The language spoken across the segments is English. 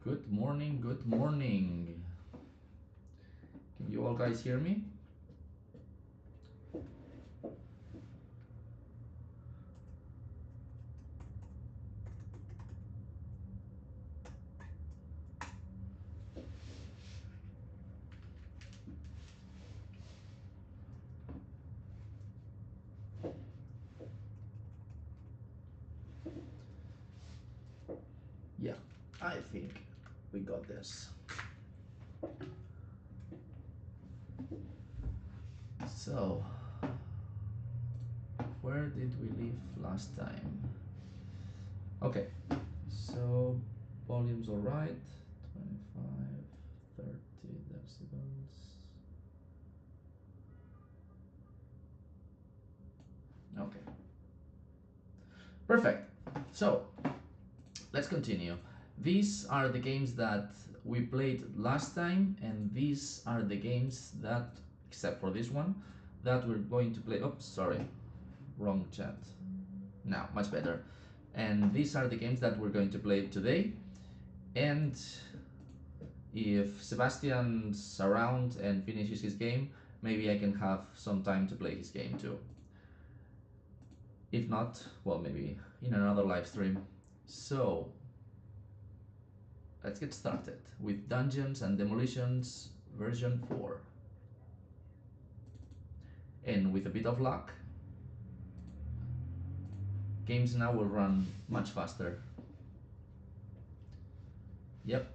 Good morning, good morning. Can you all guys hear me? Yeah, I think we got this. So, where did we leave last time? Okay, so volume's all right. 25, 30 decibels. Okay, perfect. So, let's continue. These are the games that we played last time, and these are the games that, except for this one, that we're going to play. Oops, sorry, wrong chat. Now, much better. And these are the games that we're going to play today. And if Sebastian's around and finishes his game, maybe I can have some time to play his game too. If not, well, maybe in another live stream. So, let's get started with Dungeons and Demolitions version 4. And with a bit of luck, games now will run much faster. Yep,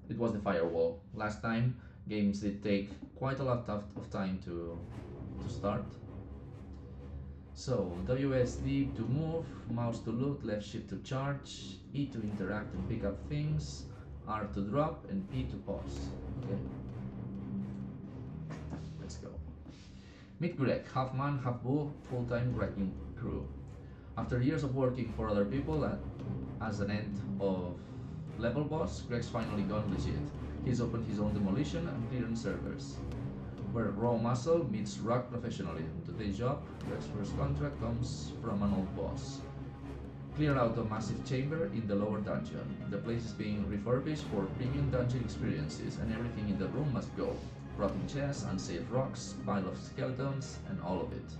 it was the firewall. Last time, games did take quite a lot of time to start. So, WSD to move, mouse to loot, left shift to charge, E to interact and pick up things, R to drop, and P to pause. Okay. Let's go. Meet Greg, half man, half bull, full-time wrecking crew. After years of working for other people as an end of level boss, Greg's finally gone legit. He's opened his own demolition and clearance servers, where raw muscle meets rock professionalism. Today's job, Greg's first contract comes from an old boss. Clear out a massive chamber in the lower dungeon. The place is being refurbished for premium dungeon experiences, and everything in the room must go. Rotting chests, unsafe rocks, pile of skeletons, and all of it.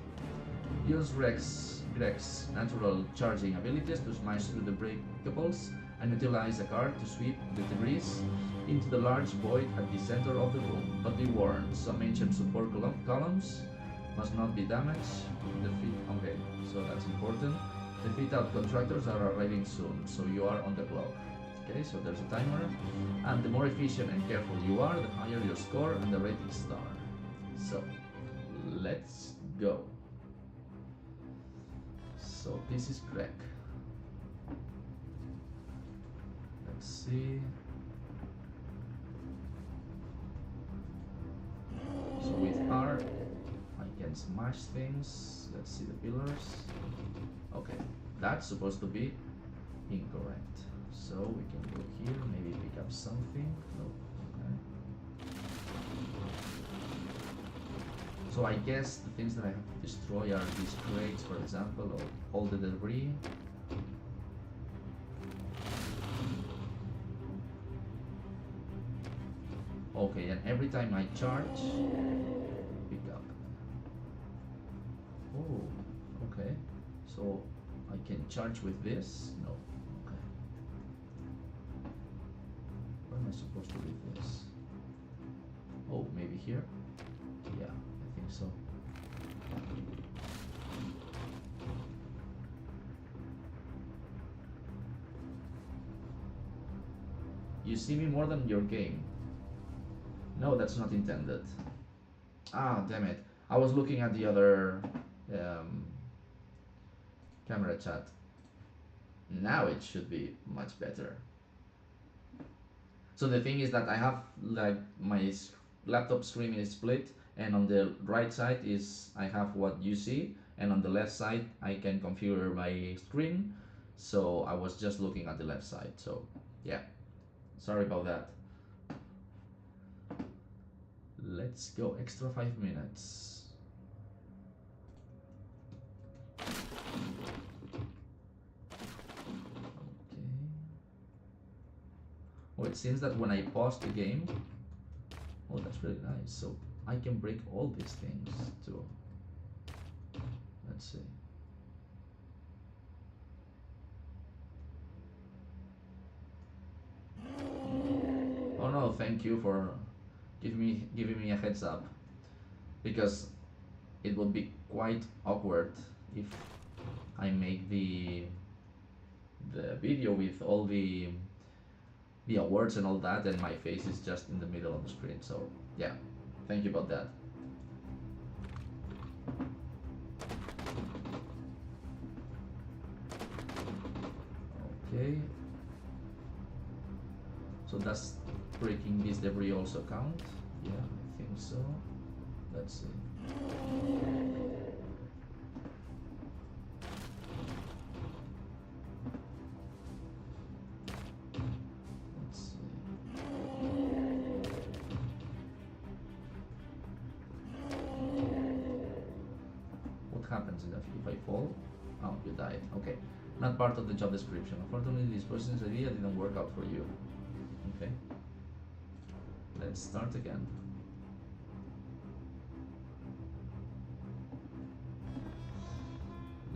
Use Greg's natural charging abilities to smash through the breakables and utilize a cart to sweep the debris into the large void at the center of the room. But be warned, some ancient support columns must not be damaged. Okay, so that's important. The fit-out contractors are arriving soon, so you are on the clock. Okay, so there's a timer. And the more efficient and careful you are, the higher your score and the rating star. So, let's go. So this is Greg. Let's see. So with R, I can smash things. Let's see the pillars. Okay, that's supposed to be incorrect. So we can go here, maybe pick up something. No. Okay. So I guess the things that I have to destroy are these crates, for example, or all the debris. Okay, and every time I charge, pick up. Oh, okay. So I can charge with this? No. Okay. Where am I supposed to leave this? Oh, maybe here? Yeah, I think so. You see me more than your game. No, that's not intended. Ah, damn it. I was looking at the other camera chat. Now it should be much better. So the thing is that I have like my laptop screen is split, and on the right side is I have what you see, and on the left side I can configure my screen. So I was just looking at the left side. So yeah, sorry about that. Let's go extra 5 minutes. Oh, it seems that when I pause the game, oh, that's really nice. So I can break all these things too. Let's see. Oh no, thank you for giving me a heads up, because it would be quite awkward if I make the video with all the awards and all that, and my face is just in the middle of the screen. So yeah, thank you about that. Okay, so does breaking this debris also count? Yeah, I think so. Let's see. Let's see. What happens if I fall? Oh, you died. Okay. Not part of the job description. Unfortunately, this person's idea didn't work out for you. Okay. Let's start again.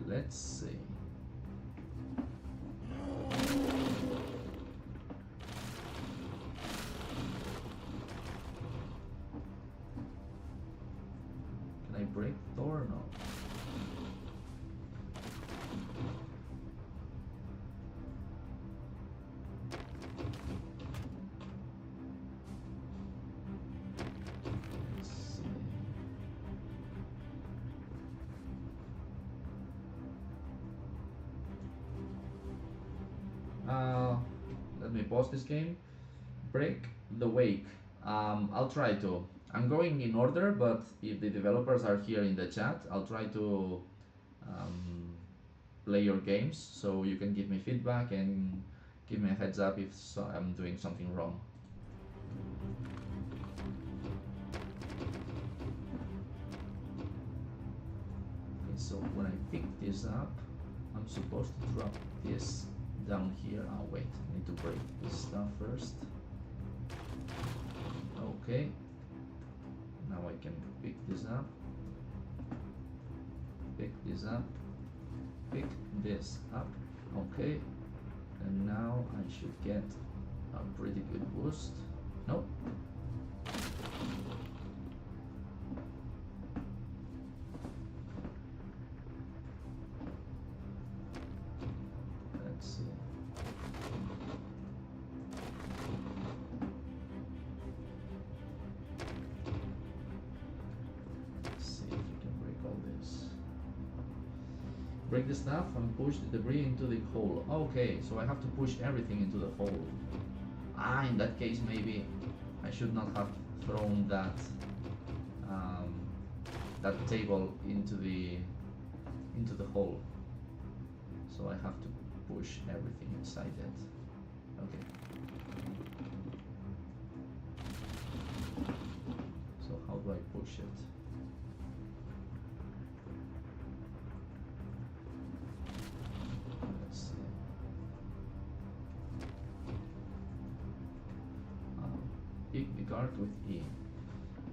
Let's see. Can I break the door or no? Let me pause this game. Break the wake. I'll try to. I'm going in order, but if the developers are here in the chat, I'll try to play your games so you can give me feedback and give me a heads up if I'm doing something wrong. Okay, so when I pick this up, I'm supposed to drop this down here. Oh wait, I need to break this stuff first. Okay, now I can pick this up, pick this up, pick this up. Okay, and now I should get a pretty good boost. Nope. Break the stuff and push the debris into the hole. Okay, so I have to push everything into the hole. Ah, in that case maybe I should not have thrown that that table into the hole. So I have to push everything inside it. Okay. So how do I push it? Pick the card with E.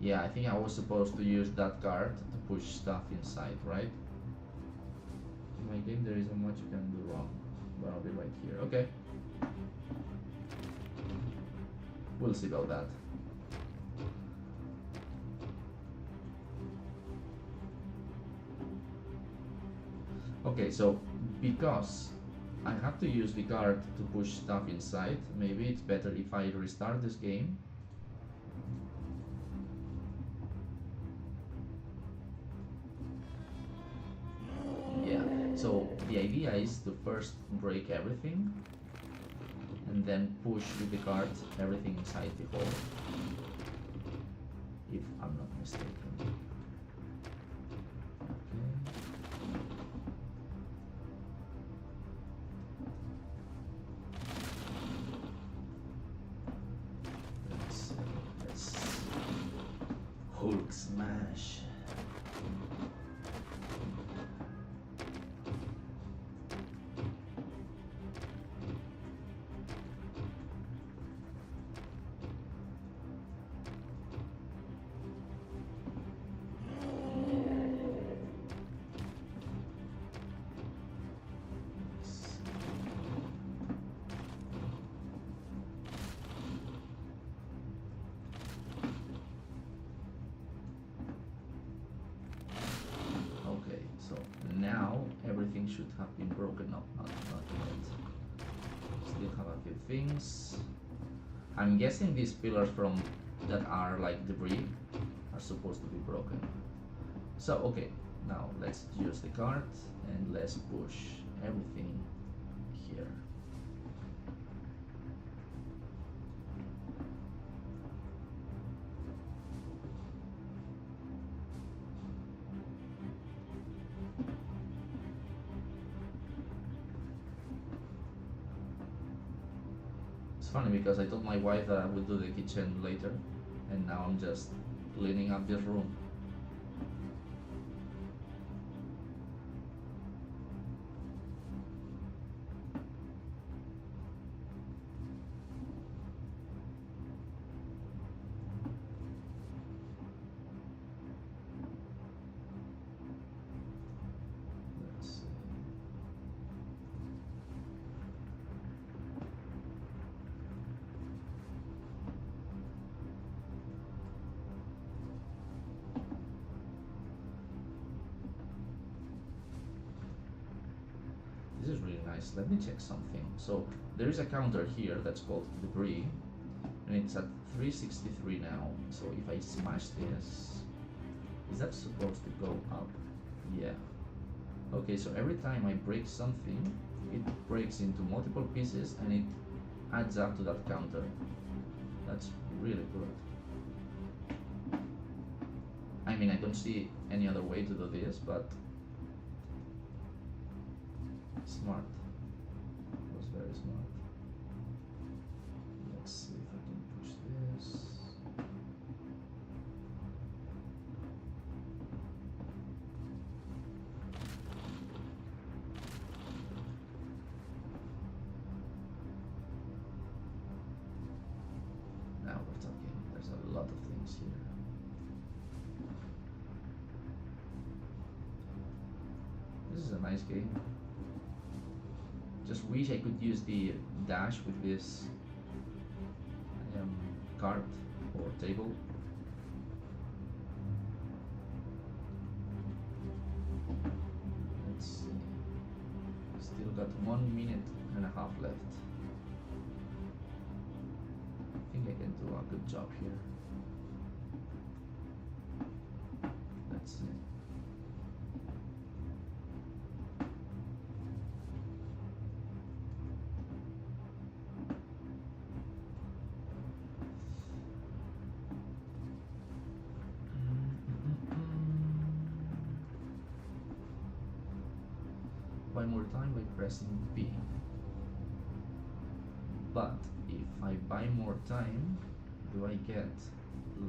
Yeah, I think I was supposed to use that card to push stuff inside, right? In my game there isn't much you can do wrong, but I'll be right here. Okay. We'll see about that. Okay, so because I have to use the card to push stuff inside, maybe it's better if I restart this game. So the idea is to first break everything and then push with the card everything inside the hole, if I'm not mistaken. Okay. Let's Hulk smash. should have been broken. No, not yet. Still have a few things. I'm guessing these pillars from that are like debris are supposed to be broken. So okay, now let's use the cart and let's push everything here. It's funny because I told my wife that I would do the kitchen later, and now I'm just cleaning up this room. Let's see. This is really nice. Let me check something. So there is a counter here that's called debris, and it's at 363 now. So if I smash this, is that supposed to go up? Yeah. Okay, so every time I break something, it breaks into multiple pieces and it adds up to that counter. That's really good. I mean, I don't see any other way to do this, but smart. It was very smart. Let's see if I can push this. Now we're talking. There's a lot of things here. This is a nice game. Just wish I could use the dash with this cart or table. Let's see. Still got 1 minute and a half left. I think I can do a good job here. Let's see. Buy more time by pressing B. But if I buy more time, do I get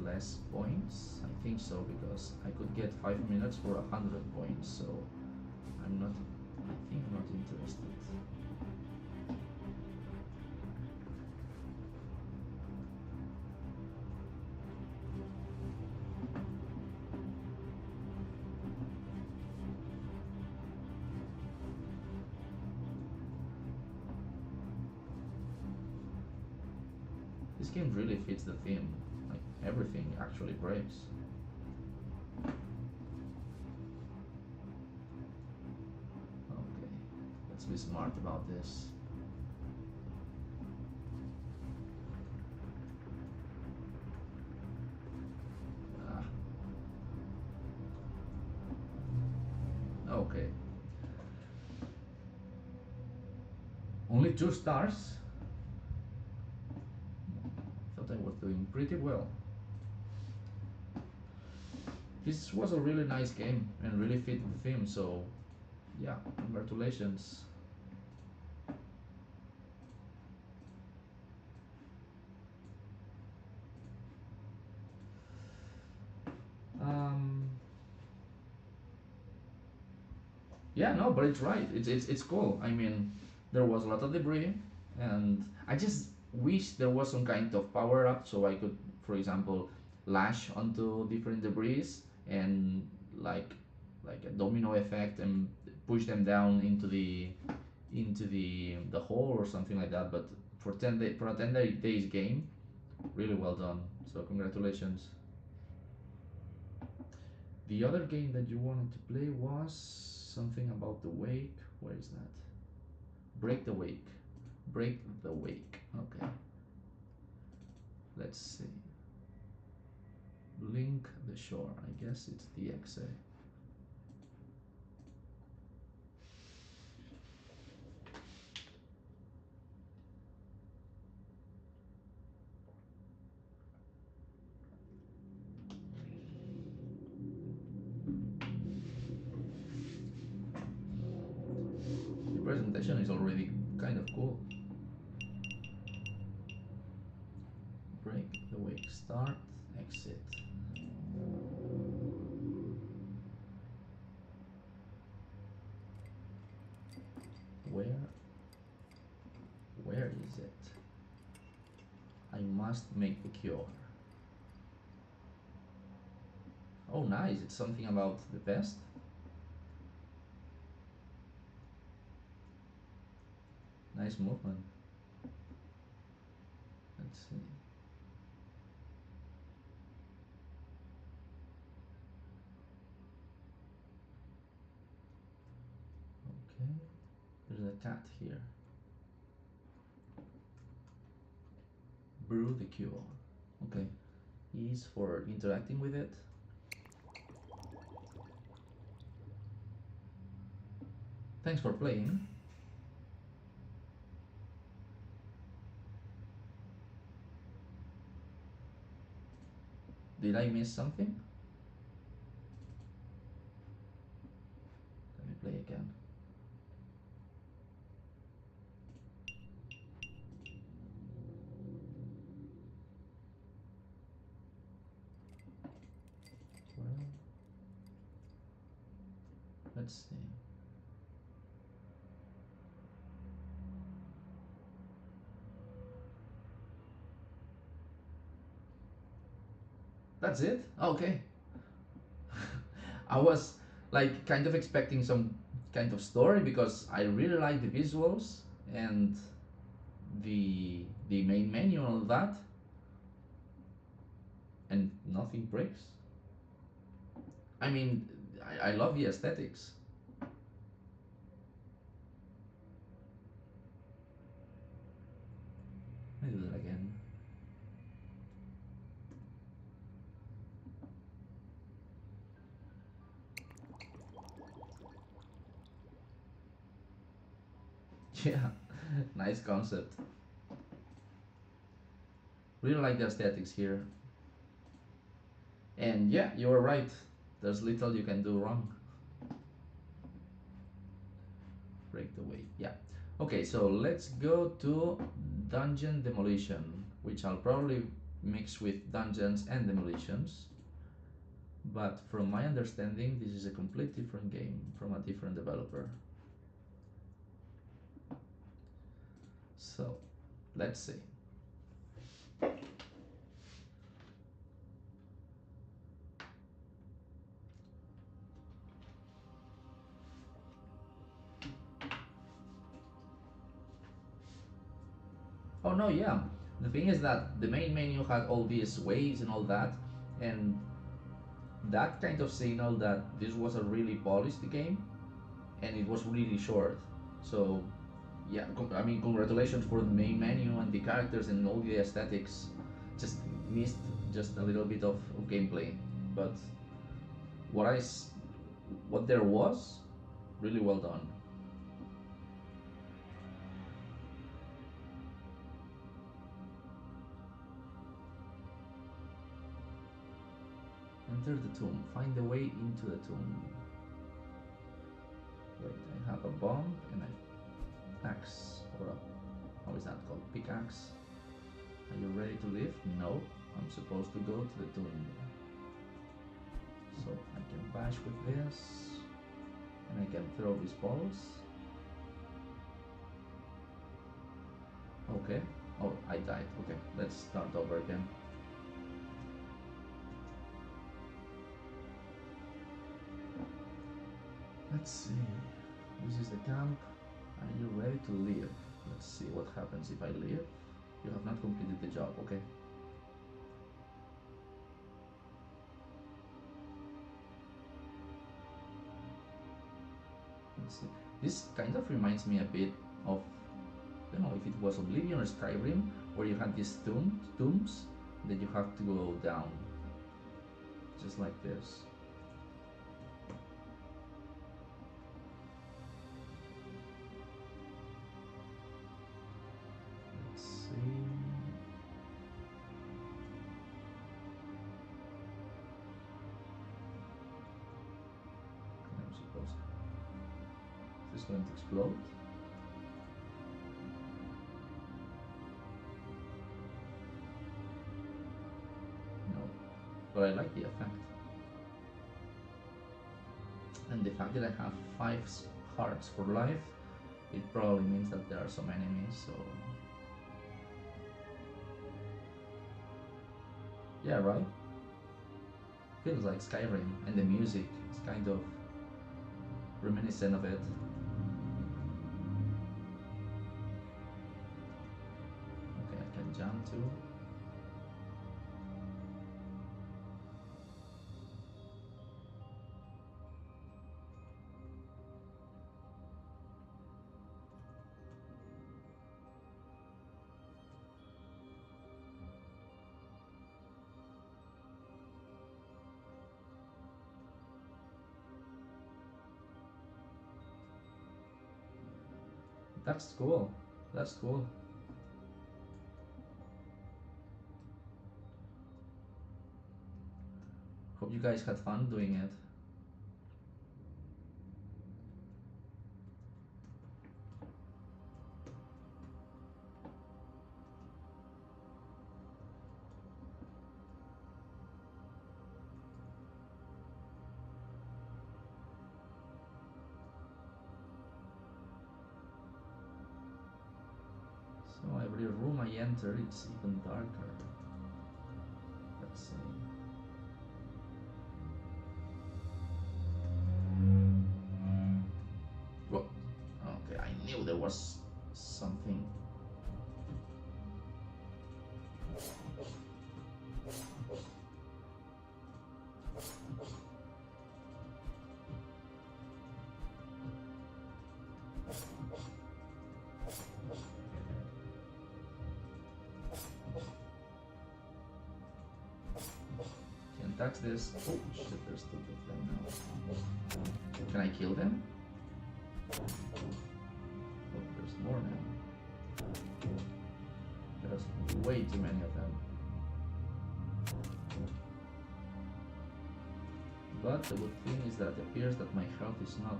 less points? I think so, because I could get 5 minutes for 100 points, so I think I'm not interested. This game really fits the theme, like everything actually breaks. Okay, let's be smart about this. Okay. Only 2 stars? I was doing pretty well. This was a really nice game and really fit the theme, so yeah, congratulations. Yeah, no, but it's right. It's cool. I mean, there was a lot of debris, and I just wish there was some kind of power up so I could, for example, lash onto different debris and like a domino effect and push them down into the hole or something like that. But for a 10 days game, really well done. So congratulations. The other game that you wanted to play was something about the wake Where is that? Break the wake. Break the wake. Okay. Let's see. Link the shore. I guess it's the XA. The presentation is already kind of cool. Break the wake. Start. Exit. Where is it? I must make the cure. Oh, nice. It's something about the pest. Nice movement. Let's see. Okay. There's a cat here. Brew the cure. Okay. E's for interacting with it. Thanks for playing. Did I miss something? Let me play again. Well, let's see. That's it? Okay. I was like kind of expecting some kind of story because I really like the visuals and the main menu and all that, and nothing breaks. I mean, I love the aesthetics. Let me do that again. Yeah, nice concept. Really like the aesthetics here. And yeah, you were right. There's little you can do wrong. Break the way. Yeah. Okay, so let's go to dungeon demolition, which I'll probably mix with dungeons and demolitions. But from my understanding, this is a completely different game from a different developer. So, let's see. Oh no, yeah. The thing is that the main menu had all these waves and all that, and that kind of signal that this was a really polished game, and it was really short. So, yeah, I mean, congratulations for the main menu and the characters and all the aesthetics. Just missed just a little bit of gameplay, but what what there was, really well done. Enter the tomb. Find the way into the tomb. Wait, I have a bomb and an axe, or a, how is that called? Pickaxe. Are you ready to leave? No, I'm supposed to go to the tomb. So I can bash with this, and I can throw these balls. Okay. Oh, I died. Okay, let's start over again. Let's see. This is the camp. Are you ready to leave? Let's see what happens if I leave. You have not completed the job, okay? Let's see. This kind of reminds me a bit of, I don't know if it was Oblivion or Skyrim, where you had these tombs that you have to go down, just like this. Let's see. I'm supposed. Is this going to explode? But I like the effect. And the fact that I have 5 hearts for life, it probably means that there are some enemies, so... Yeah, right? Feels like Skyrim, and the music is kind of reminiscent of it. Okay, I can jump too. That's cool. That's cool. Hope you guys had fun doing it. So every room I enter, it's even darker. Let's see. Whoa. Okay, I knew there was something. Attacks this. Oh shit, there's 2 of them now. Can I kill them? Oh, there's more now. There's way too many of them. But the good thing is that it appears that my health is not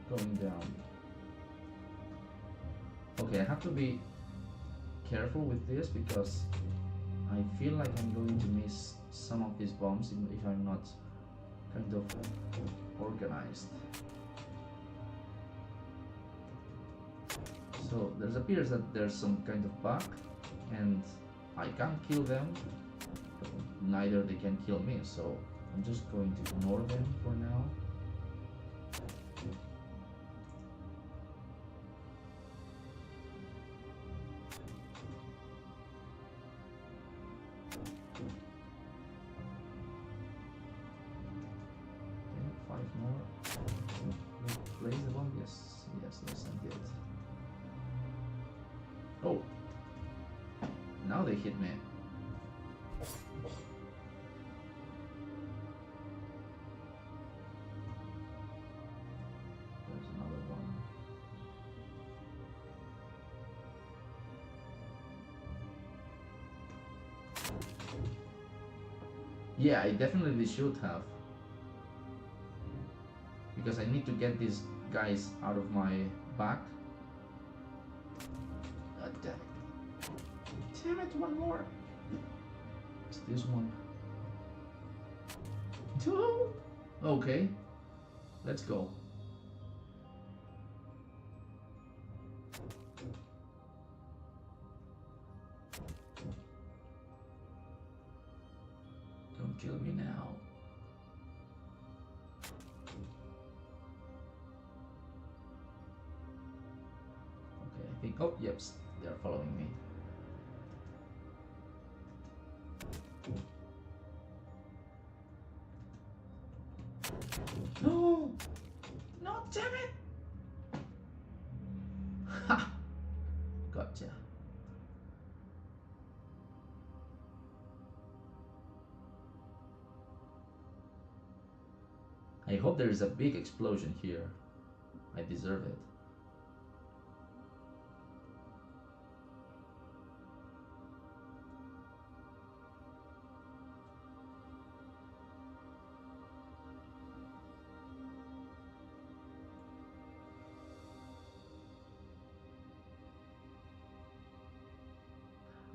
going down. Okay, I have to be careful with this because I feel like I'm going to miss some of these bombs if I'm not kind of organized. So there appears that there's some kind of bug and I can't kill them, but neither they can kill me, so I'm just going to ignore them for now. Oh, now they hit me. There's another one. Yeah, I definitely should have. Because I need to get these guys out of my back. Damn it. Damn it, one more. It's this one. 2. Okay. Let's go. Don't kill me now. Okay, I think. Oh, yep. They are following me. No! No, damn it! Ha! Gotcha. I hope there is a big explosion here. I deserve it.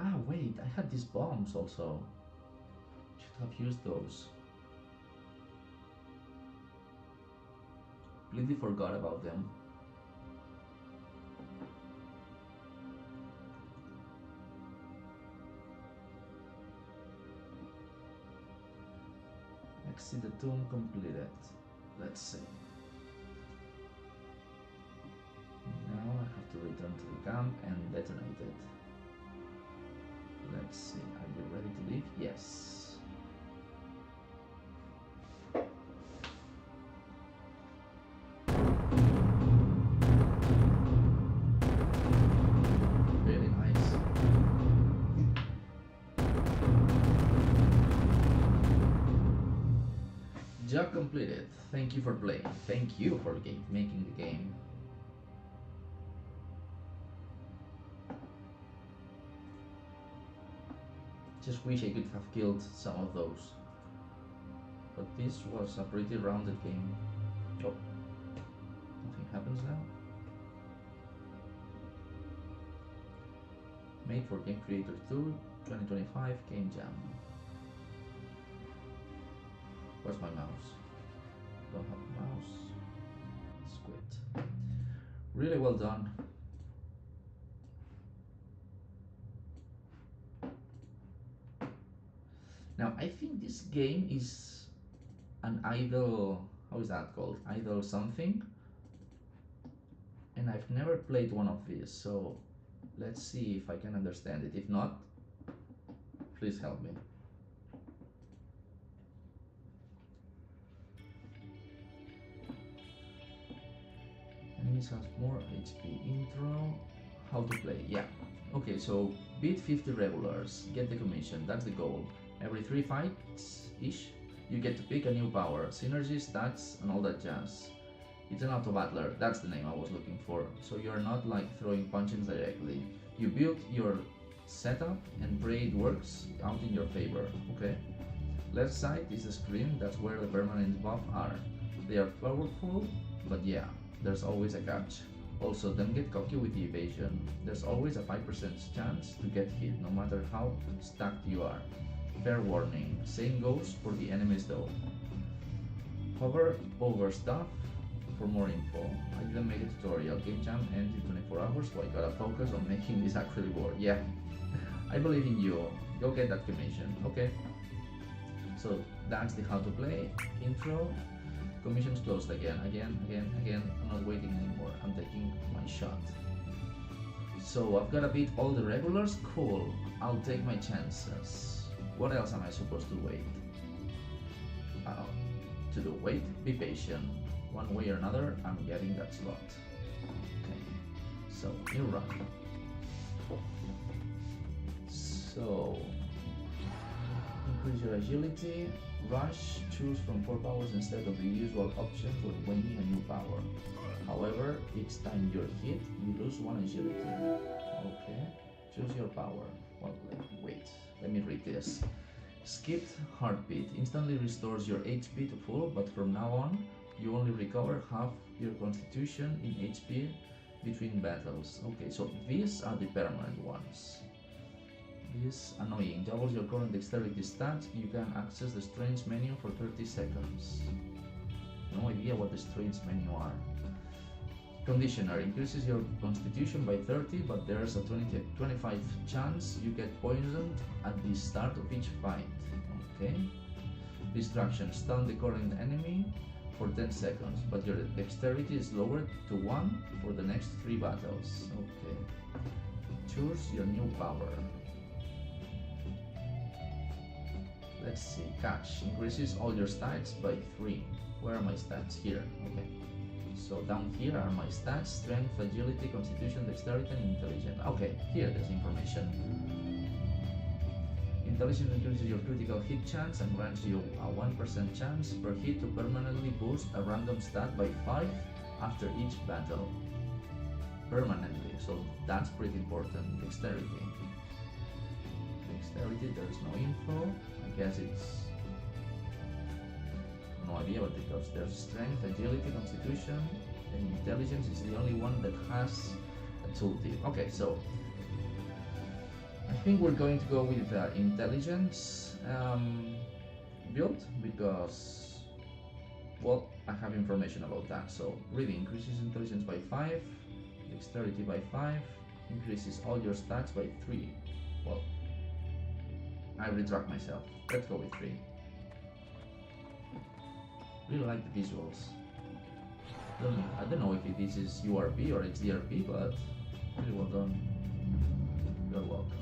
Ah, wait, I had these bombs also. Should have used those. Completely forgot about them. Exit the tomb completed. Let's see. Now I have to return to the camp and detonate it. Let's see, are you ready to leave? Yes. Really nice. Job completed. Thank you for playing. Thank you for making the game. Just wish I could have killed some of those. But this was a pretty rounded game. Oh, nothing happens now. Made for Game Creator 2 2025 Game Jam. Where's my mouse? Don't have a mouse. Squid. Really well done. Now I think this game is an idle, how is that called? Idle something. And I've never played one of these, so let's see if I can understand it. If not, please help me. Enemies have more HP. Intro. How to play. Yeah. Okay, so beat 50 regulars. Get the commission. That's the goal. Every 3 fights-ish, you get to pick a new power. Synergy, stats, and all that jazz. It's an auto-battler. That's the name I was looking for. So you're not like throwing punches directly. You build your setup and pray it works out in your favor. Okay. Left side is the screen. That's where the permanent buff are. They are powerful, but yeah, there's always a catch. Also, don't get cocky with the evasion. There's always a 5% chance to get hit, no matter how stacked you are. Fair warning. Same goes for the enemies though. Hover over stuff for more info. I didn't make a tutorial. Game Jam ends in 24 hours, so I gotta focus on making this actually work. Yeah, I believe in you. Go get that commission. Okay. So that's the how to play intro. Commission's closed again. I'm not waiting anymore. I'm taking my shot. So I've gotta beat all the regulars. Cool. I'll take my chances. What else am I supposed to wait? To do wait, be patient. One way or another, I'm getting that slot. Okay, so new run. So increase your agility, rush, choose from 4 powers instead of the usual options when winning a new power. However, each time you're hit, you lose 1 agility. Okay, choose your power. Well, wait, let me read this. Skipped heartbeat instantly restores your HP to full, but from now on, you only recover half your constitution in HP between battles. Okay, so these are the permanent ones. This annoying. Doubles your current dexterity stat. You can access the strange menu for 30 seconds. No idea what the strange menu are. Conditioner increases your constitution by 30, but there's a 25 chance you get poisoned at the start of each fight. Okay. Distraction. Stun the current enemy for 10 seconds, but your dexterity is lowered to 1 for the next 3 battles. Okay. Choose your new power. Let's see. Catch. Increases all your stats by 3. Where are my stats? Here. Okay. So down here are my stats: strength, agility, constitution, dexterity, and intelligence. Okay, here there's information. Intelligence increases your critical hit chance and grants you a 1% chance per hit to permanently boost a random stat by 5 after each battle. Permanently, so that's pretty important. Dexterity. Dexterity, there's no info. I guess it's no idea, but because there's strength, agility, constitution, and intelligence is the only one that has a tooltip. Okay, so I think we're going to go with intelligence build because, well, I have information about that. So reading increases intelligence by 5, dexterity by 5, increases all your stats by 3. Well, I retract myself. Let's go with 3. Really like the visuals. I don't know if this is URP or HDRP, but really well done. You're welcome.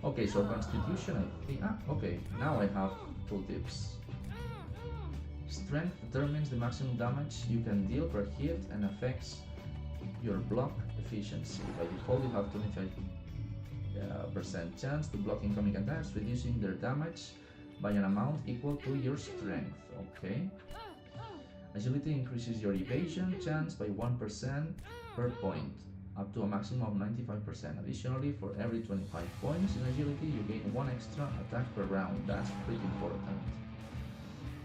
Okay, so constitution, I think. Okay, now I have tooltips. Strength determines the maximum damage you can deal per hit and affects your block efficiency. By default, you have 25% chance to block incoming attacks, reducing their damage by an amount equal to your strength. Okay. Agility increases your evasion chance by 1% per point, up to a maximum of 95%. Additionally, for every 25 points in agility, you gain 1 extra attack per round. That's pretty important.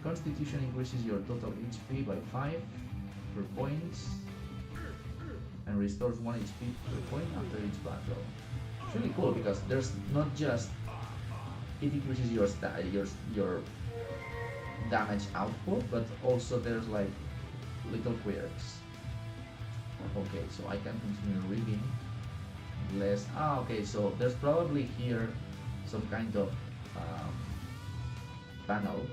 Constitution increases your total HP by 5 per point and restores 1 HP per point after each battle. It's really cool because there's not just it increases your damage output, but also there's like little quirks. Okay, so I can continue reading less. Okay, so there's probably here some kind of panel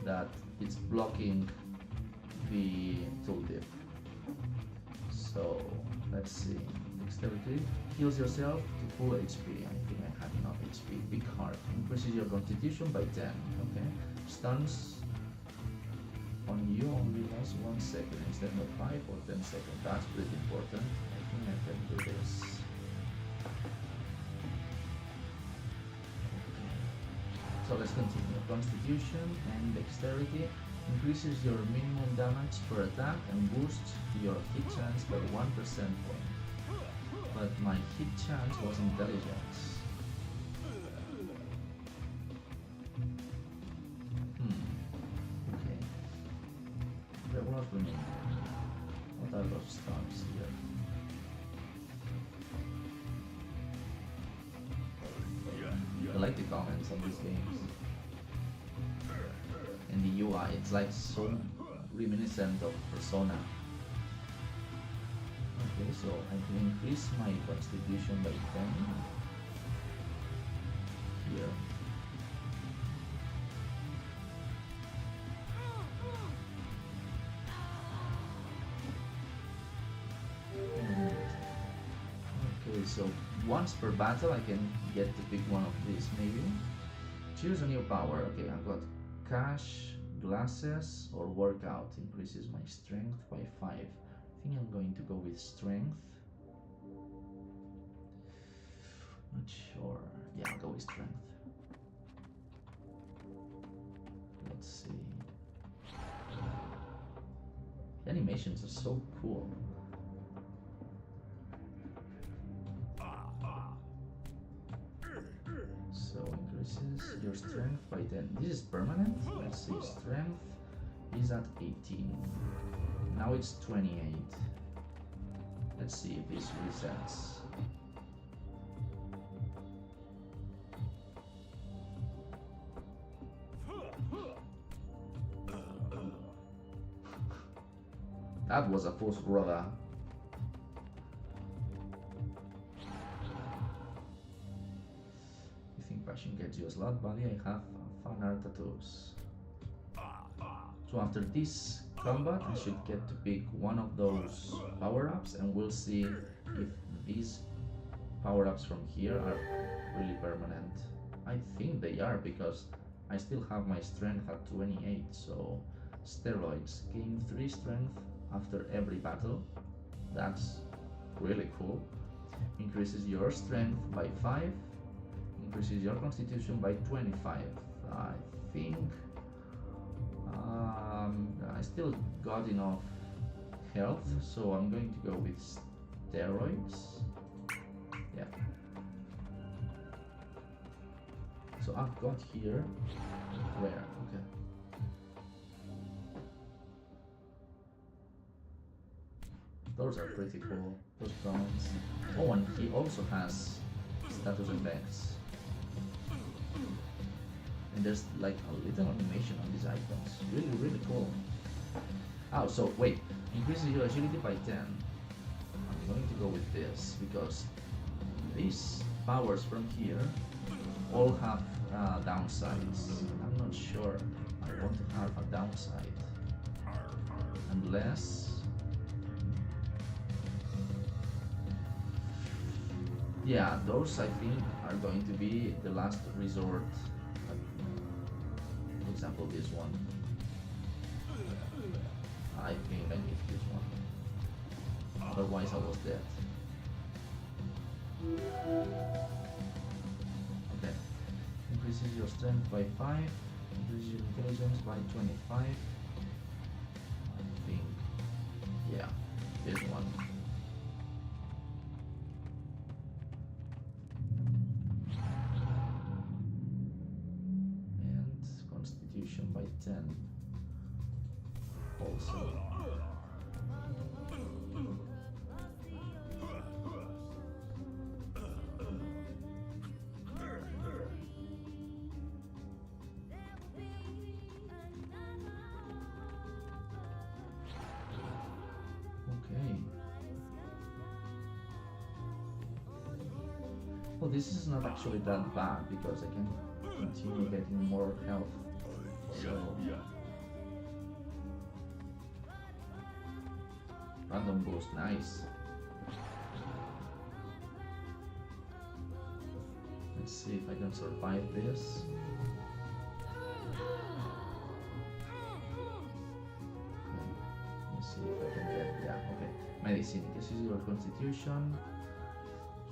that it's blocking the tooltip. So let's see. Dexterity heals yourself to full HP. I think I have enough HP. Big heart increases your constitution by 10. Okay, stuns on you only lasts 1 second instead of 5 or 10 seconds. That's pretty important. I think I can do this. So let's continue. Constitution and dexterity increases your minimum damage per attack and boosts your hit chance by 1% point. But my hit chance was intelligence. Okay. Regular remaining. What are those stars here? I like the comments on these games. And the UI, it's like so reminiscent of Persona. Okay, so I can increase my constitution by 10 here. Okay, so once per battle I can get to pick one of these maybe. Choose a new power. Okay, I've got cash, glasses, or workout. Increases my strength by 5. I think I'm going to go with strength. Not sure. Yeah, I'll go with strength. Let's see. The animations are so cool. So increases your strength by 10. This is permanent. Let's see. Strength is at 18. Now it's 28. Let's see if this resets. That was a force brother. You think passion gets you a slot body? I have fan art tattoos. So after this combat, I should get to pick one of those power-ups, and we'll see if these power-ups from here are really permanent. I think they are, because I still have my strength at 28, so steroids gain 3 strength after every battle. That's really cool. Increases your strength by 5, increases your constitution by 25. I think I still got enough health, so I'm going to go with steroids. Yeah. So I've got here rare. Okay. Those are pretty cool. Those comments. Oh, and he also has status effects. And there's like a little animation on these icons. Really, really cool. Oh, so wait. Increases your agility by 10. I'm going to go with this because these powers from here all have downsides. I'm not sure I want to have a downside. Unless... yeah, those I think are going to be the last resort. For example, this one. I think I need this one. Otherwise I was dead. Okay. Increases your strength by 5. Increases your intelligence by 25. I think. Yeah, this one. By 10 also. Okay. Well, this is not actually that bad because I can continue getting more health. So, random boost, nice. Let's see if I can survive this. Okay. Let's see if I can get, yeah, okay. Medicine, increases your constitution,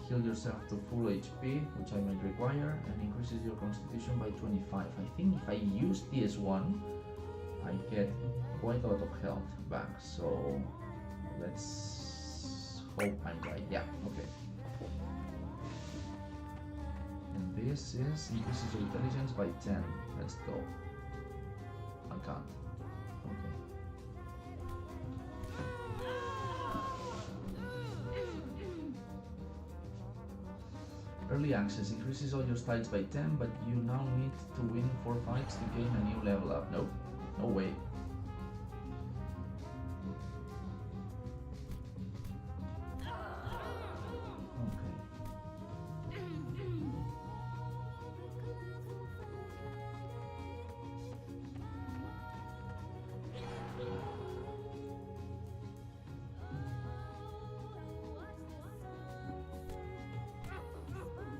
heal yourself to full HP, which I might require, and increases your constitution by 25. I think if I use this one, I get quite a lot of health back, so let's hope I'm right. Yeah, okay. And this is increases your intelligence by 10. Let's go. I can't. Okay. Early access increases all your styles by 10, but you now need to win 4 fights to gain a new level up. Nope, no way.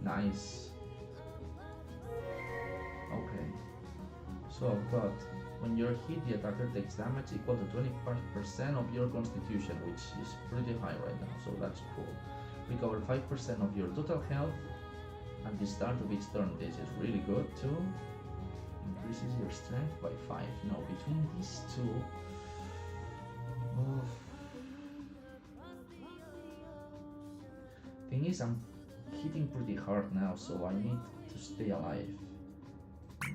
Nice. Okay. So I've got, when you're hit, the attacker takes damage equal to 25% of your constitution, which is pretty high right now, so that's cool. Recover 5% of your total health at the start of each turn. This is really good too. Increases your strength by 5. Now between these two, thing is, I'm hitting pretty hard now, so I need to stay alive.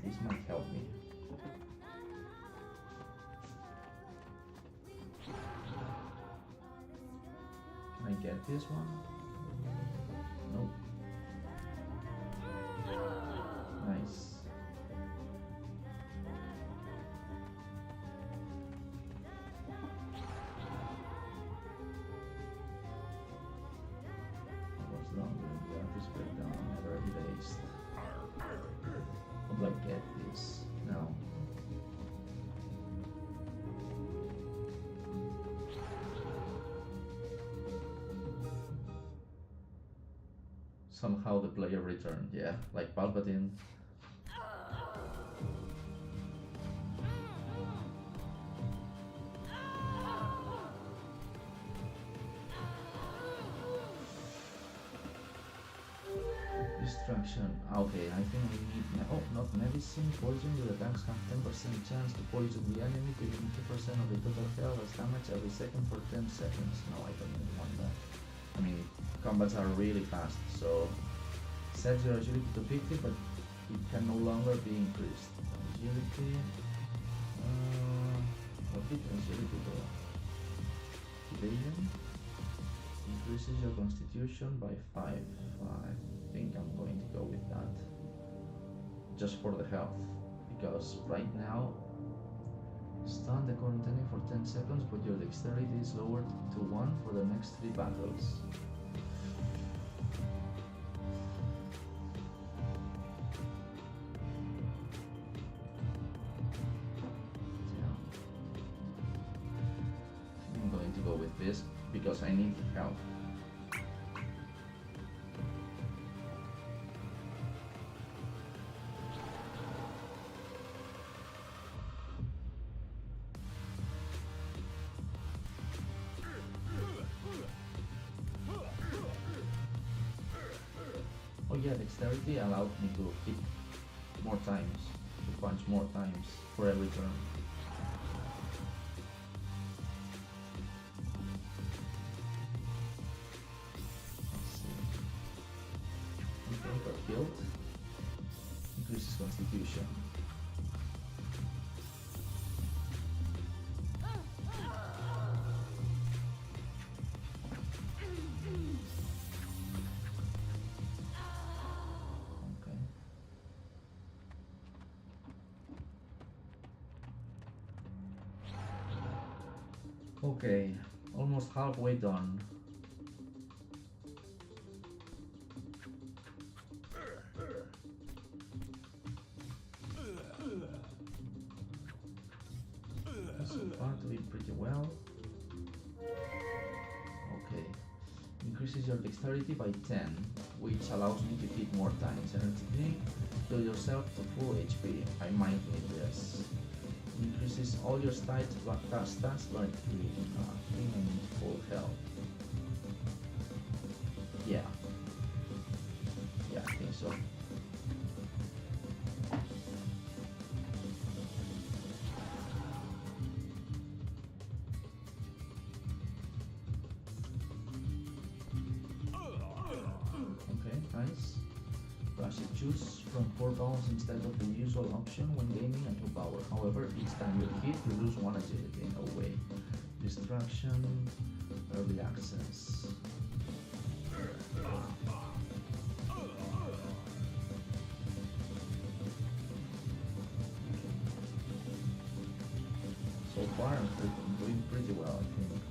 This might help me. Can I get this one? Nope. Nice. How do I get this? No. Somehow the player returned, yeah, like Palpatine. Distraction. Okay, I think we need. Oh, not medicine. Poison. Your attacks have 10% chance to poison the enemy, giving 2% of the total health as damage every second for 10 seconds. No, I don't even want that. I mean, combats are really fast, so set your agility to 50, but it can no longer be increased. Agility. What did agility do? Evasion. Increases your constitution by 5. I think I'm going to go with that. Just for the health. Because right now, stun the current enemy for 10 seconds, but your dexterity is lowered to 1 for the next 3 battles. I'm going to go with this because I need help. Oh yeah, dexterity allowed me to hit more times, to punch more times for every turn. Let's see. Okay, got killed. Increases constitution. Okay, almost halfway done. So far doing pretty well. Okay, increases your dexterity by 10, which allows me to hit more times. Energy drink, heal yourself to full HP. I might need this. Increases all your stats by 3. I think I need full health. Yeah. Yeah, I think so. Okay, nice. Choose from 4 bounds instead of the usual option when gaining a new power. However, each time you hit, you lose 1 agility. No way. Distraction, early access. So far, I'm doing pretty well, I think.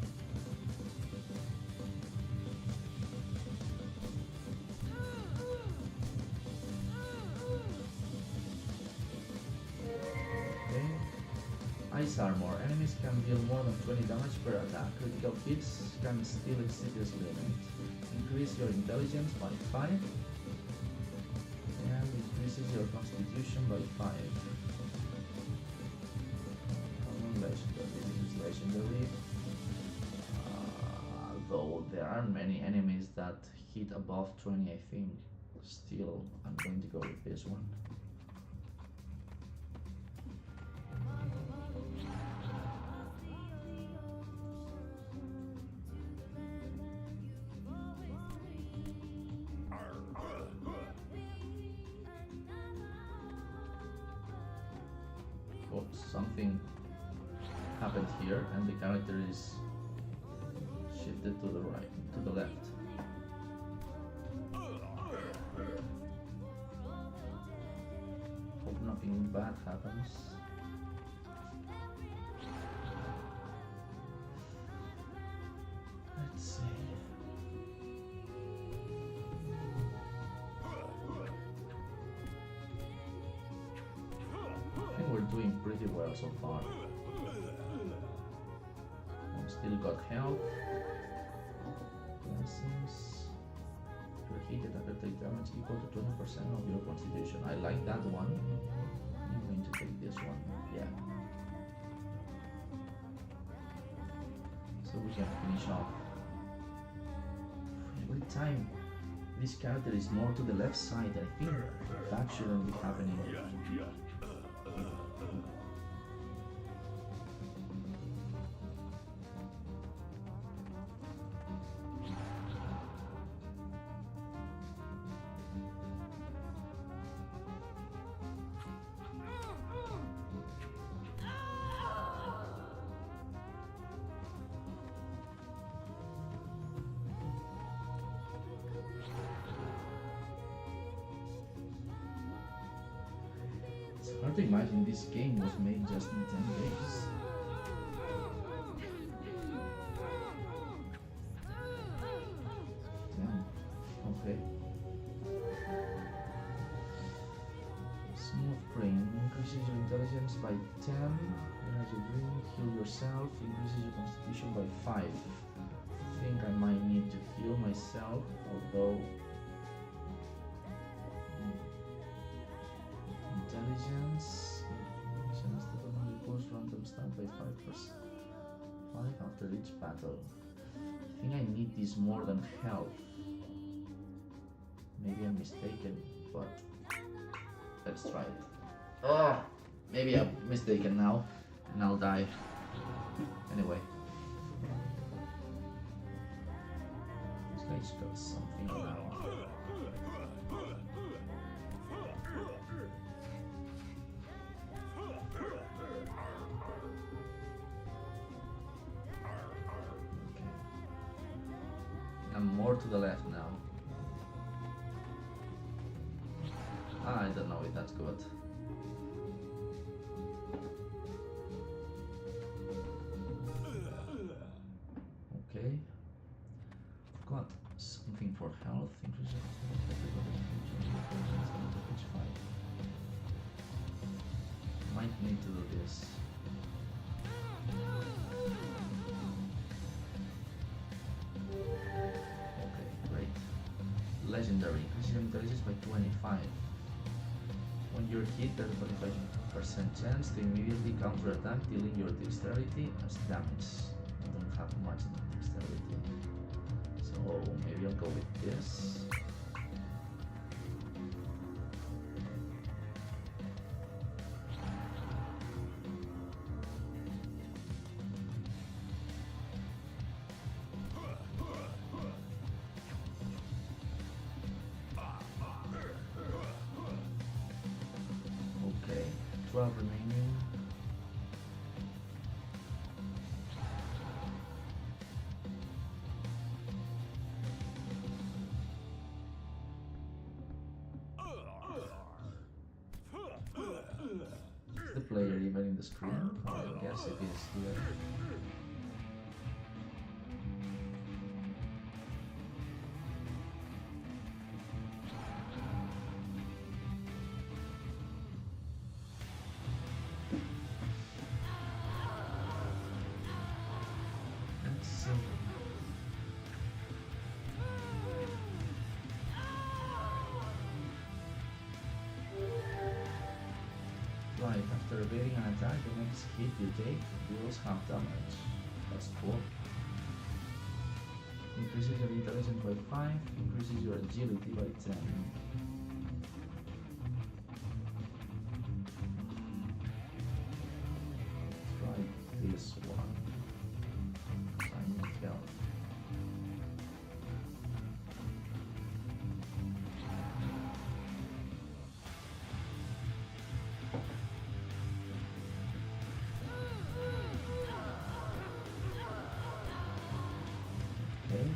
Ice armor. Enemies can deal more than 20 damage per attack. Critical hits can still exceed this limit. Increase your intelligence by 5. And increases your constitution by 5. Common legendary. This is legendary. Though there aren't many enemies that hit above 20, I think. Still, I'm going to go with this one. Something happened here and the character is shifted to the right, to the left. Hope nothing bad happens. Let's see. We're doing pretty well so far. I've still got health. Blessings. Your hit attacker take damage equal to 20% of your constitution. I like that one. I'm going to take this one. Yeah. So we can finish off. Every time This character is more to the left side. I think that shouldn't be happening. It's hard to imagine this game was made just in 10 days. Damn. Okay. Smooth brain increases your intelligence by 10. As you drink, heal yourself, increases your constitution by 5. I think I might need to heal myself, although intelligence equals random stat by 5%. 5 after each battle. I think I need this more than health. Maybe I'm mistaken, but let's try it. Oh, maybe I'm mistaken now, and I'll die. Anyway. This guy's got something now. I'm more to the left now. I don't know if that's good. Okay. Got something for health. Increase your page 5. Might need to do this. Legendary, increases your intelligence by 25. When you're hit, there's a 25% chance to immediately counter-attack, dealing your dexterity as damage. I don't have much dexterity, so maybe I'll go with this. Okay, 12 remaining. Is the player even in the screen? I guess it is here. Right, after evading an attack, the next hit you take deals half damage. That's cool. Increases your intelligence by 5, increases your agility by 10. Let's try this one. I need help. Okay.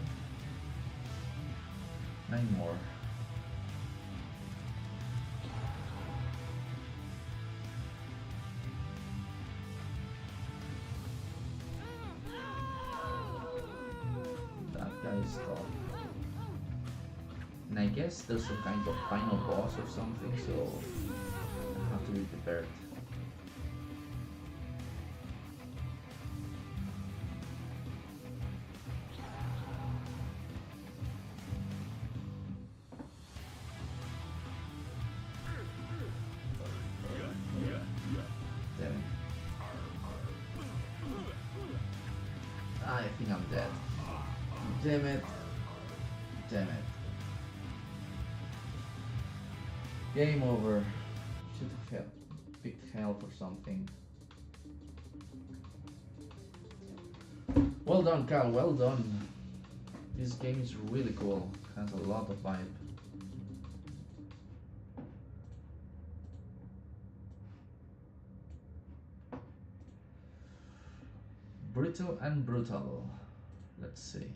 9 more. That guy is tough. And I guess there's some kind of final boss or something, so I have to be prepared. I think I'm dead. Damn it. Damn it. Game over. Should have picked health or something. Well done, Cal, well done. This game is really cool. Has a lot of vibe. Brittle and brutal. Let's see.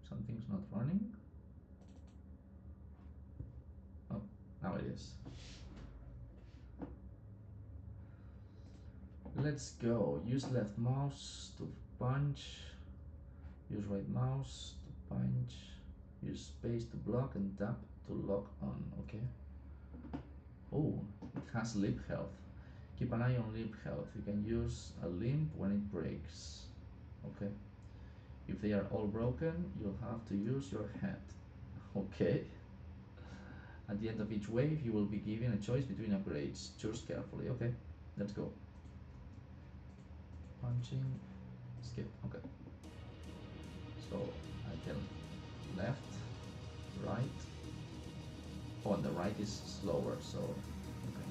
Something's not running. Oh, now it is. Let's go. Use left mouse to punch. Use right mouse to punch. Use space to block and tap to lock on. Okay. Oh, it has lip health. Keep an eye on lip health. You can use a limb when it breaks. Okay. If they are all broken, you'll have to use your head. Okay. At the end of each wave, you will be given a choice between upgrades. Choose carefully. Okay, let's go. Punching, skip. Okay. So I can left, right. Oh, and the right is slower, so okay.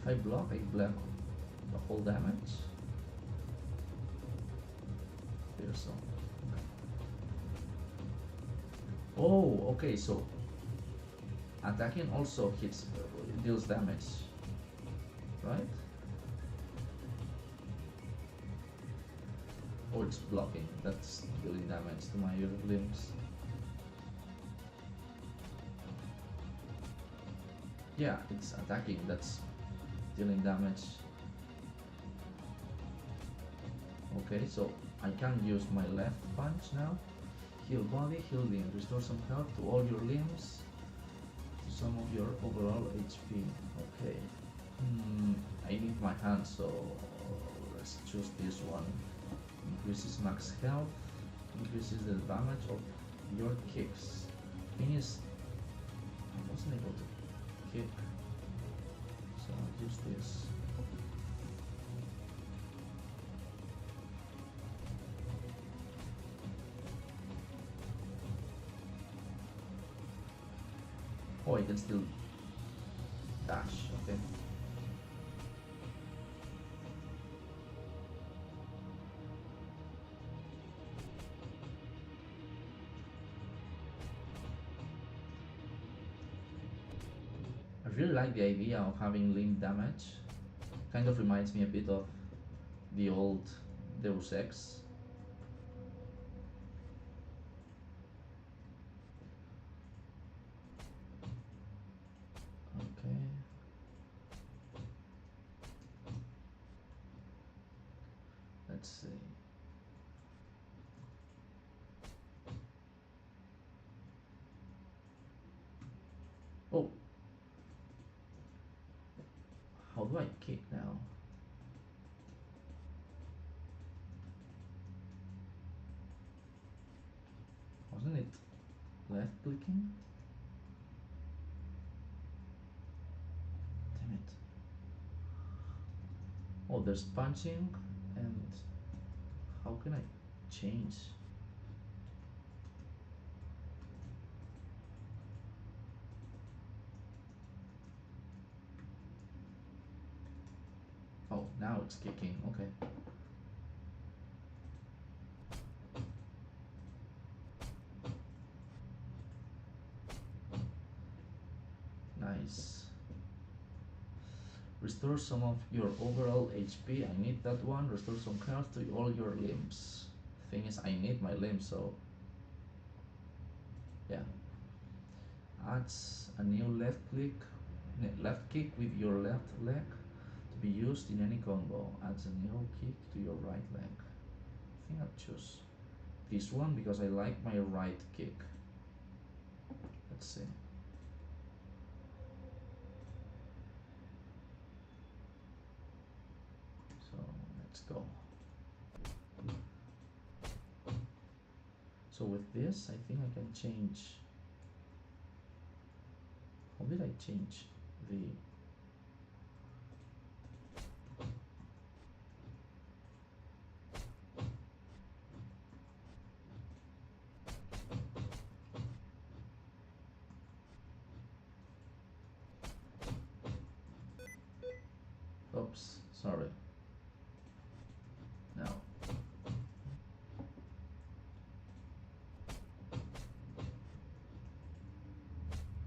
If I block the whole damage. So. Okay. Oh, okay. So attacking also deals damage, right? Or it's blocking. That's dealing damage to my limbs. Yeah, it's attacking. That's dealing damage. Okay, so I can use my left punch now. Heal body, heal limb. Restore some health to all your limbs. To some of your overall HP. Okay. I need my hand, so let's choose this one. Increases max health. Increases the damage of your kicks. Thing is, I wasn't able to kick. So I'll use this. Oh, I can still dash, okay. I really like the idea of having limb damage. Kind of reminds me a bit of the old Deus Ex. Okay. Let's see. Oh. How do I kick now? Wasn't it left clicking? Damn it. Oh, there's punching, and how can I change? Oh, now it's kicking, okay. Nice. Restore some of your overall HP. I need that one. Restore some health to all your limbs. Thing is, I need my limbs, so yeah. Adds a new left kick with your left leg to be used in any combo. Adds a new kick to your right leg. I think I'll choose this one because I like my right kick. Let's see. So with this, I think I can change. How did I change the? Oops, sorry. No.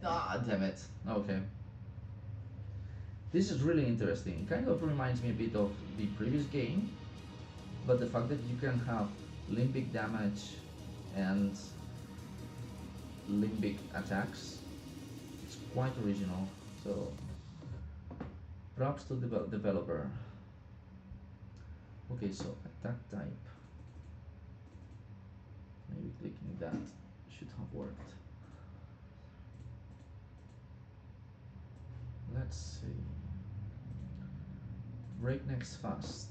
Ah, damn it. Okay. This is really interesting. It kind of reminds me a bit of the previous game, but the fact that you can have limbic damage and limbic attacks, it's quite original. So, props to the developer. Okay, so attack type. Maybe clicking that should have worked. Let's see. Breakneck's fast.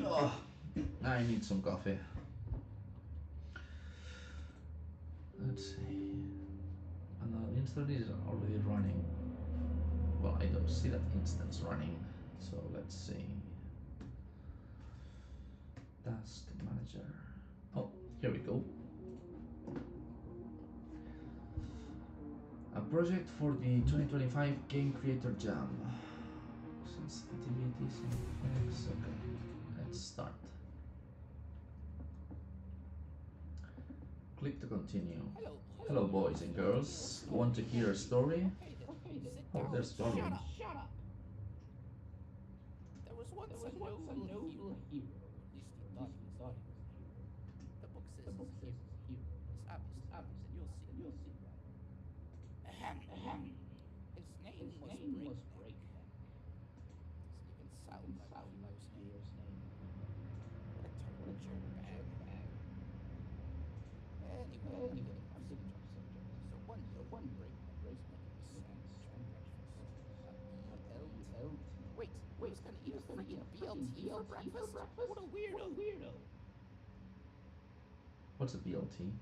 Oh, I need some coffee. Let's see. And the instance is already running. Well, I don't see that instance running. So let's see. Task manager. Oh, here we go. A project for the 2025 Game Creator Jam. Sensitivities and effects. Okay, let's start. Click to continue. Hello, boys and girls. Want to hear a story? Oh, there's volume. Shut up! There was once a noble hero. At least he thought he was. The book says he's a hero. It's obvious, and you'll see. Ahem. His name was Breakneck. Doesn't even sound like a hero's name. What a total jerkbag. Anyway, off subject. So one Breakneck was making a sandwich for breakfast. A BLT. Wait, he was gonna eat a freaking BLT for breakfast? What a weirdo. What's a BLT?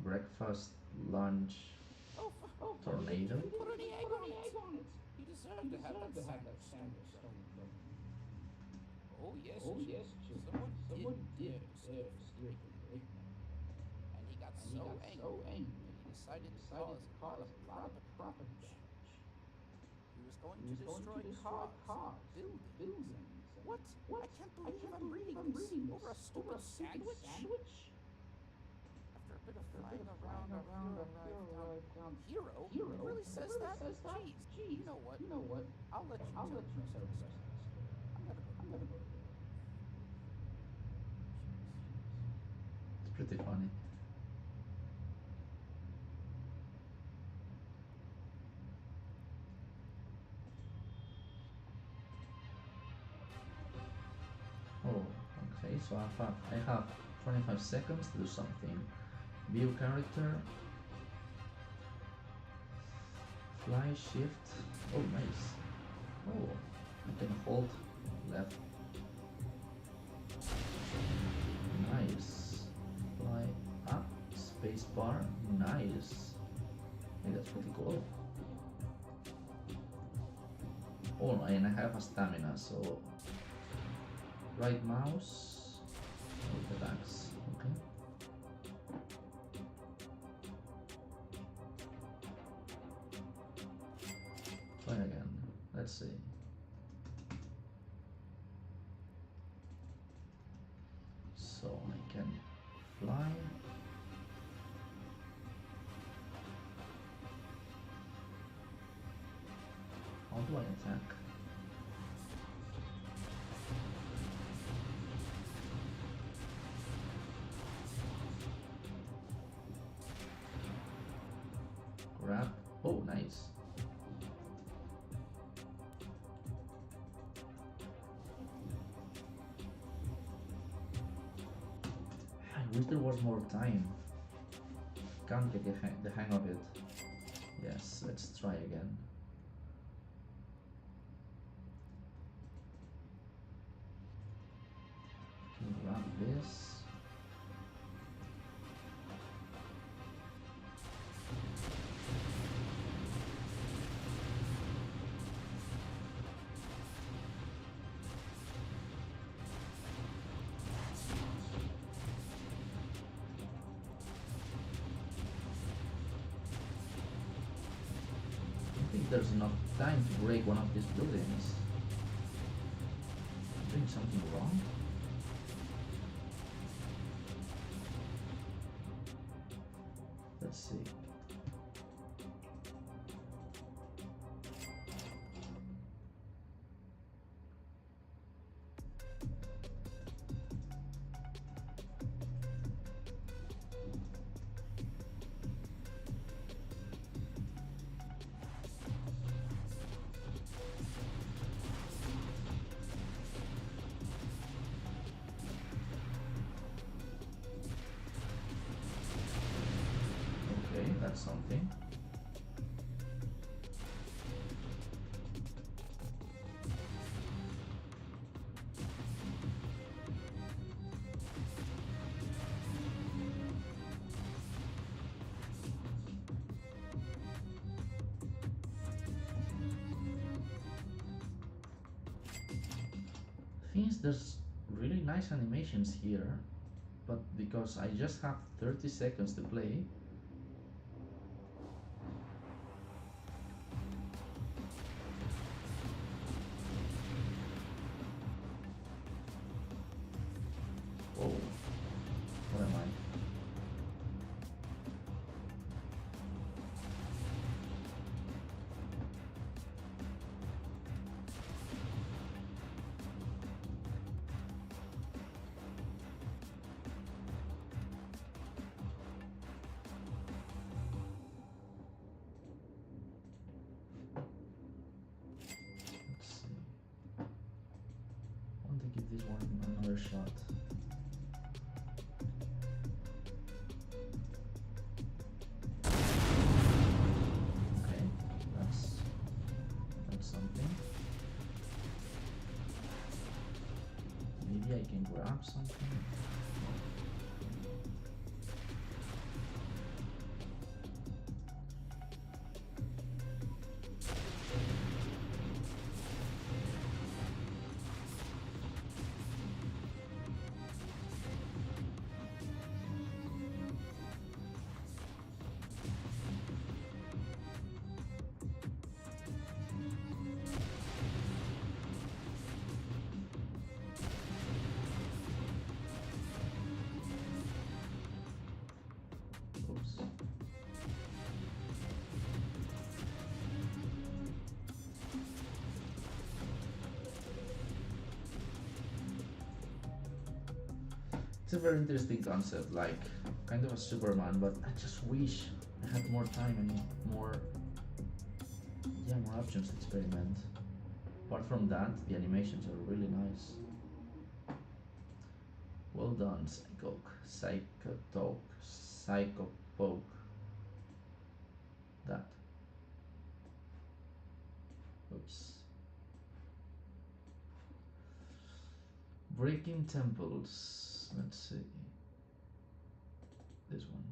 Breakfast, lunch, tornado? Put any egg on it. He deserved to have that sandwich stolen. Oh yes, someone did steal from Breakneck. And he got so angry, he decided to cause a profit charge. He was going to destroy cars, buildings. What? I can't believe I'm reading this over a stupid sandwich? After a bit of flying around, Hero? He really says that? Jeez, you know what? I'll let you tell the rest. I'm gonna go. It's pretty funny. Oh, okay, so I have 25 seconds to do something. View character. Fly, shift. Oh, nice. Oh, I can hold left. Nice. Fly up, space bar. Nice. Hey, that's pretty cool. Oh, and I have a stamina, so right mouse with the axe. Okay. Try again. Let's see. So I can fly. How do I attack? Nice. I wish there was more time. Can't get the hang of it. Yes, let's try again. Can grab this. I think there's enough time to break one of these buildings. I'm doing something wrong? Let's see. Okay, that's something. Thing is, there's really nice animations here, but because I just have 30 seconds to play, whoa, where am I? Let's see. I want to give this one another shot. Okay, that's something. Maybe I can grab something. Oops. It's a very interesting concept, like kind of a Superman, but I just wish I had more time and more options to experiment. Apart from that, the animations are really nice. Well done, Psychopoke. That. Oops. Breaking temples. Let's see. This one.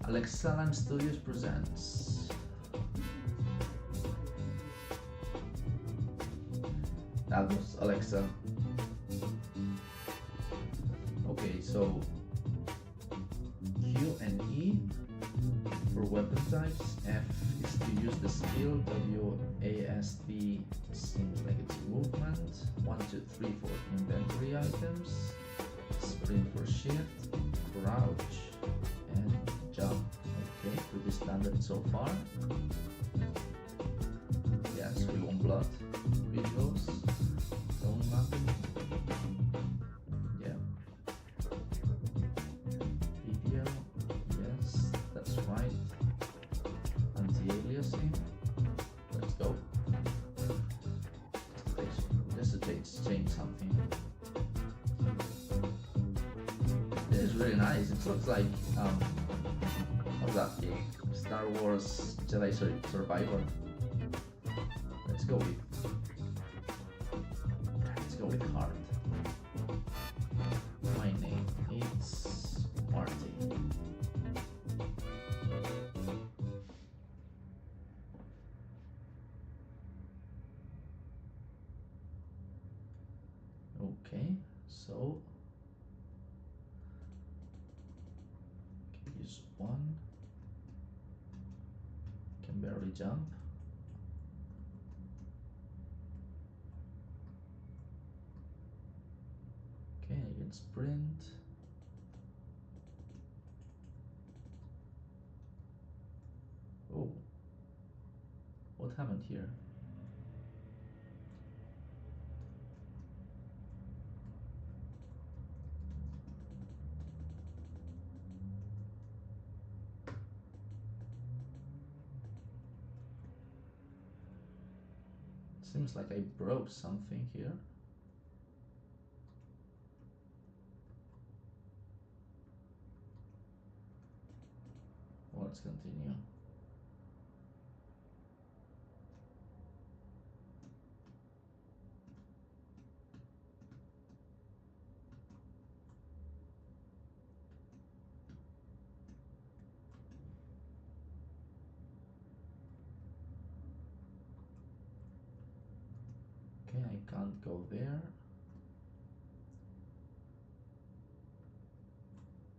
Alexalan Studios presents that was Alexa. Okay, so Q and E for weapon types. F is to use the skill. WASD seems like it's movement. 1, 2, 3 for inventory items. Sprint for shift. Crouch and jump. Okay, pretty standard so far. Yes, we want blood. Visuals. Zone mapping. Yeah. Video. Yes, that's right. Anti-aliasing. Let's go. Just to change something. This is really nice. It looks like what's that game? Star Wars Jedi Survivor. Let's go with heart. My name is Marty. Okay, so use one. Can barely jump. Okay, I can sprint. Oh, what happened here? Seems like I broke something here. Well, let's continue. Okay, I can't go there.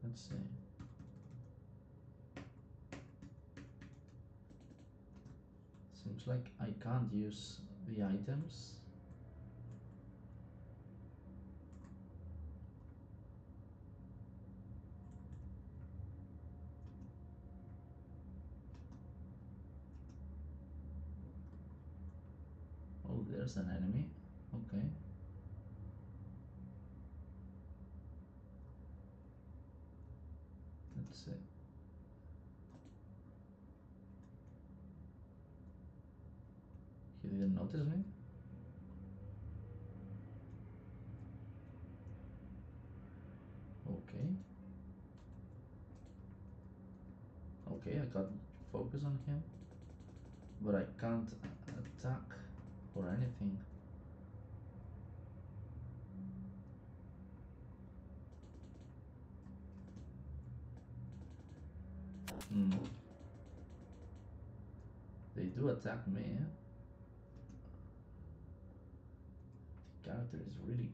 Let's see. Seems like I can't use the items. Oh, there's an enemy. Okay. Let's see. He didn't notice me. Okay. Okay, I got focus on him, but I can't attack or anything. They do attack me. The character is really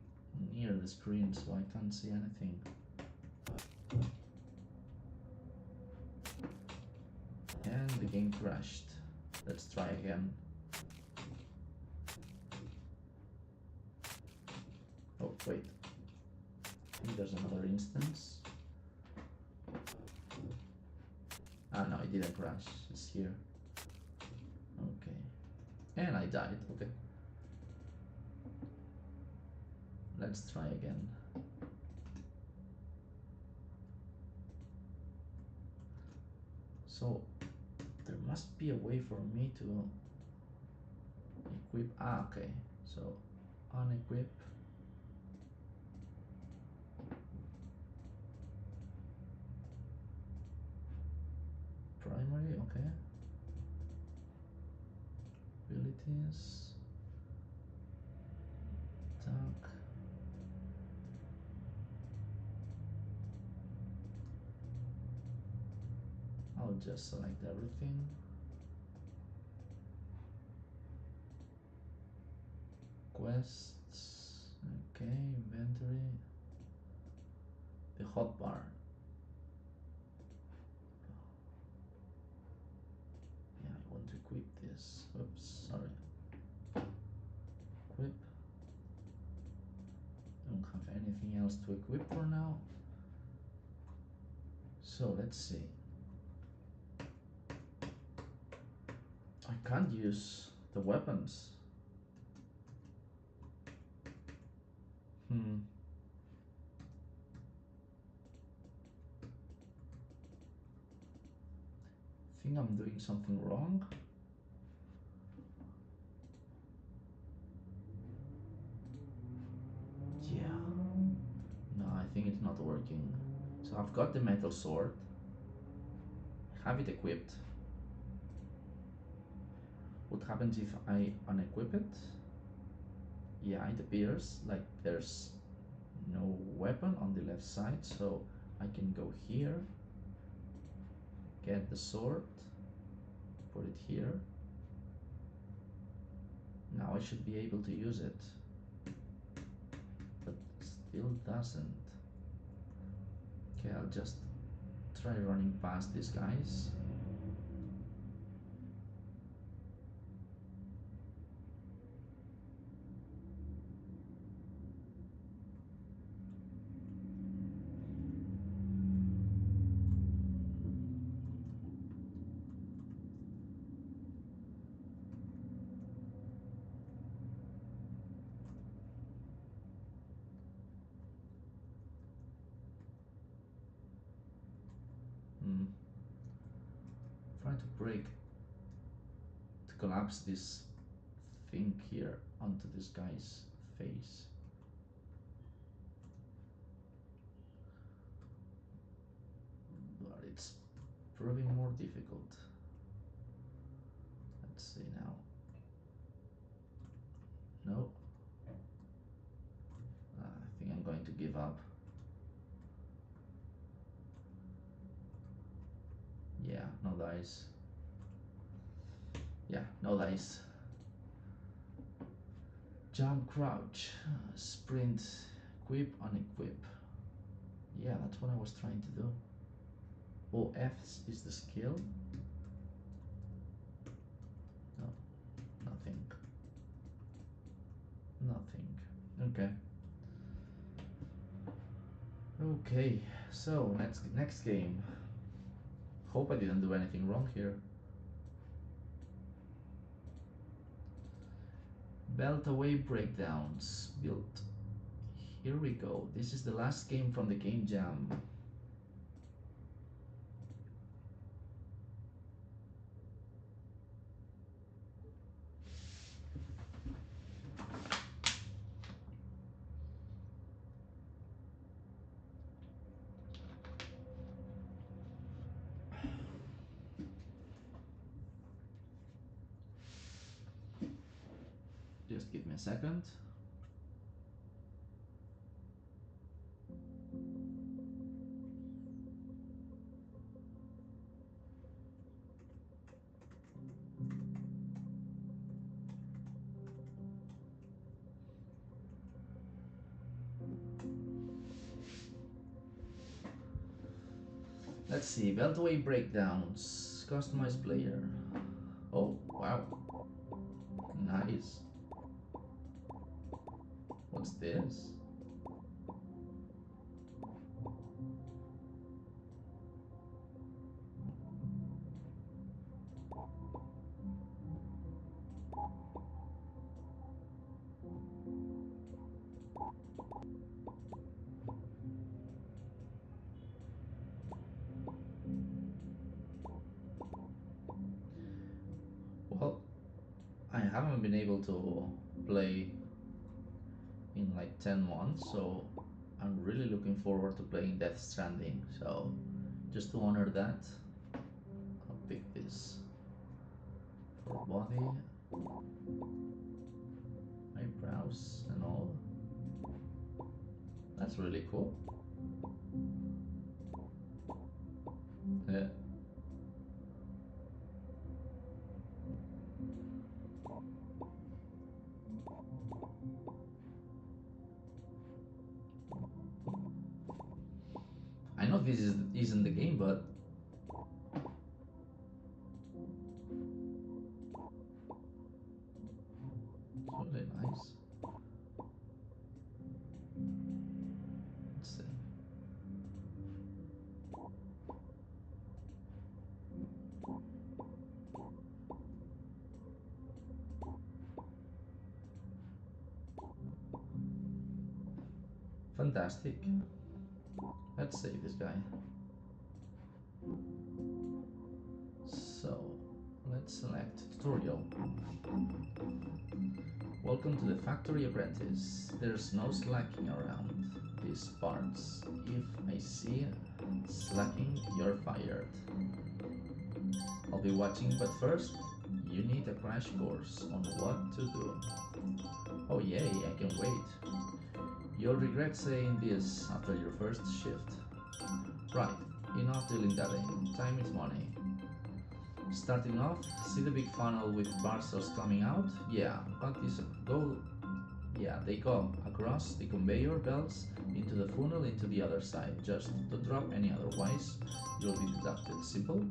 near the screen, so I can't see anything. And the game crashed. Let's try again. Oh, wait. I think there's another instance. Ah, no, it didn't crash. It's here. Okay. And I died. Okay. Let's try again. So, there must be a way for me to equip. Ah, okay. So, unequip. Primary, okay. Abilities. Attack. I'll just select everything. Quest. hotbar. Yeah, I want to equip this. Oops, sorry. Equip. Don't have anything else to equip for now. So let's see. I can't use the weapons. Think I'm doing something wrong. Yeah. No, I think it's not working. So I've got the metal sword. I have it equipped. What happens if I unequip it? Yeah, it appears like there's no weapon on the left side, so I can go here, get the sword, put it here. Now I should be able to use it, but still doesn't. Okay, I'll just try running past these guys. Trying to break, to collapse this thing here onto this guy's face. But it's proving more difficult. Let's see now. No. I think I'm going to give up. Yeah, no dice. Yeah, no dice. Jump, crouch, sprint, equip, unequip. Yeah, that's what I was trying to do. Oh, F is the skill. No, nothing. Nothing. Okay. Okay, so next game. Hope I didn't do anything wrong here. Belt away breakdowns built. Here we go. This is the last game from the game jam. Just give me a second. Let's see, Beltway breakdowns, customize player. Oh, wow. Nice. What's this? Well, I haven't been able to play in like 10 months, so I'm really looking forward to playing Death Stranding. So just to honor that, I'll pick this for body, eyebrows and all. That's really cool. Yeah. if this is in the game, but it's really nice. Let's see. Fantastic. Let's save this guy. So, let's select tutorial. Welcome to the factory apprentice. There's no slacking around these parts. If I see slacking, you're fired. I'll be watching, but first, you need a crash course on what to do. Oh yay, I can wait. You'll regret saying this after your first shift. Right, enough dealing that in. Time is money. Starting off, see the big funnel with parcels coming out? Yeah, they go across the conveyor belts into the funnel into the other side. Just don't drop any, otherwise you'll be deducted. Simple?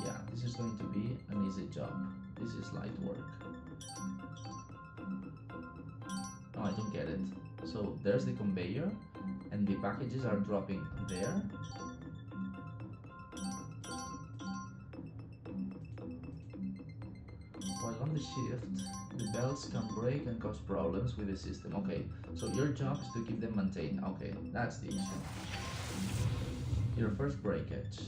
Yeah, this is going to be an easy job. This is light work. Oh, I don't get it. So there's the conveyor and the packages are dropping there. While on the shift, the belts can break and cause problems with the system. Okay, so your job is to keep them maintained. Okay, that's the issue. Your first breakage.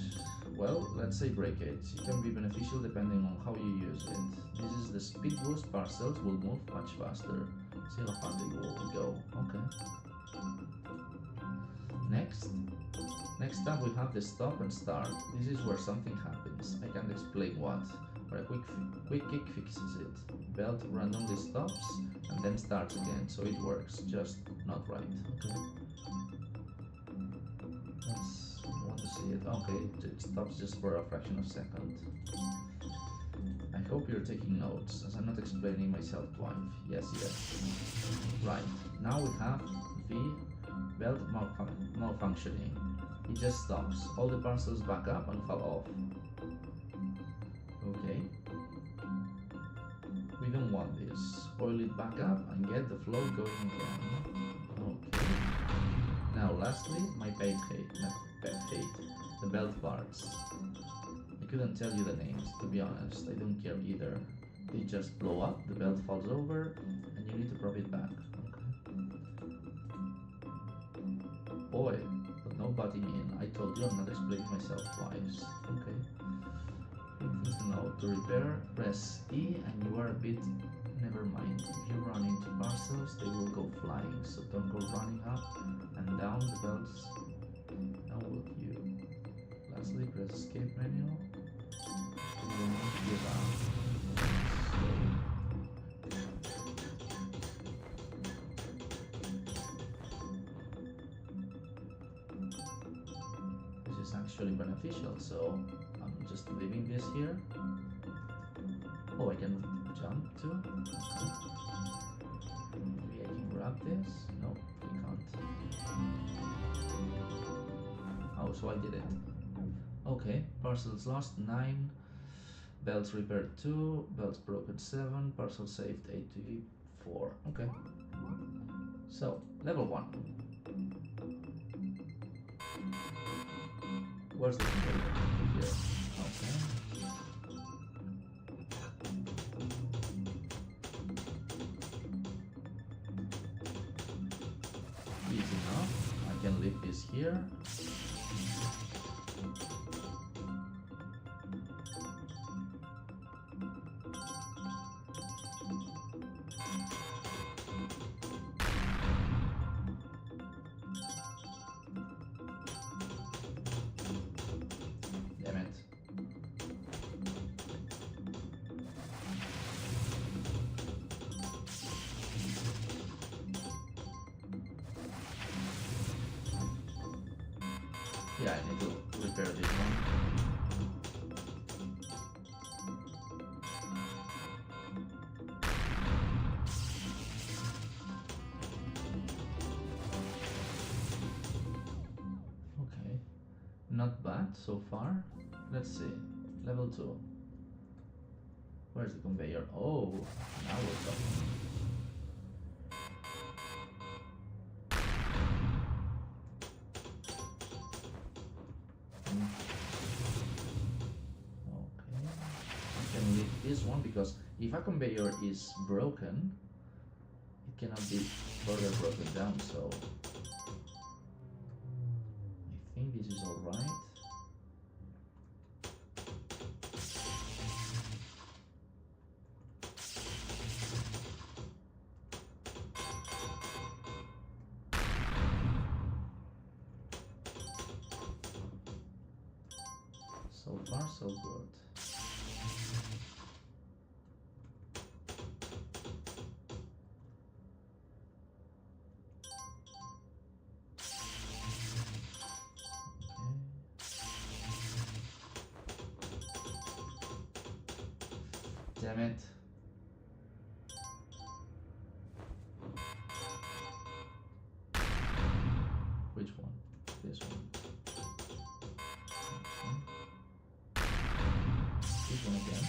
Well, let's say breakage. It can be beneficial depending on how you use it. This is the speed boost. Parcels will move much faster. See how fast they will go. Okay. Next up we have the stop and start. This is where something happens. I can't explain what, but a quick kick fixes it. Belt randomly stops and then starts again, so it works, just not right. Okay. I want to see it. Okay, it stops just for a fraction of a second. I hope you're taking notes, as I'm not explaining myself twice. Yes. Right, now we have the belt malfunctioning. It just stops. All the parcels back up and fall off. Okay. We don't want this. Oil it back up and get the flow going again. Okay. Now lastly, my pet hate, the belt parts. I couldn't tell you the names, to be honest. I don't care either. They just blow up, the belt falls over, and you need to prop it back. Okay. Boy, but no butting in. I told you I'm not explaining myself twice. Okay. Now, to repair, press E and you are a bit... Never mind. If you run into parcels, they will go flying, so don't go running up and down the belts. Now will you. Lastly, press escape menu. You will need to give up. This is actually beneficial, so I'm just leaving this here. Oh, I can jump too? Okay. Maybe I can grab this? No, I can't. Oh, so I did it. Okay, parcels lost 9, belts repaired 2, belts broken 7, parcels saved 84. Okay. So, level 1. Where's the conveyor? Here. Okay. Easy enough. I can leave this here. Damn it. Yeah, I need to repair this one. so far. Let's see. Level 2. Where's the conveyor? Oh, now we're talking. Okay. I can leave this one because if a conveyor is broken, it cannot be further broken down, so I think this is alright. So far, so good. Okay. Damn it. Which one? This one. Okay. This one again.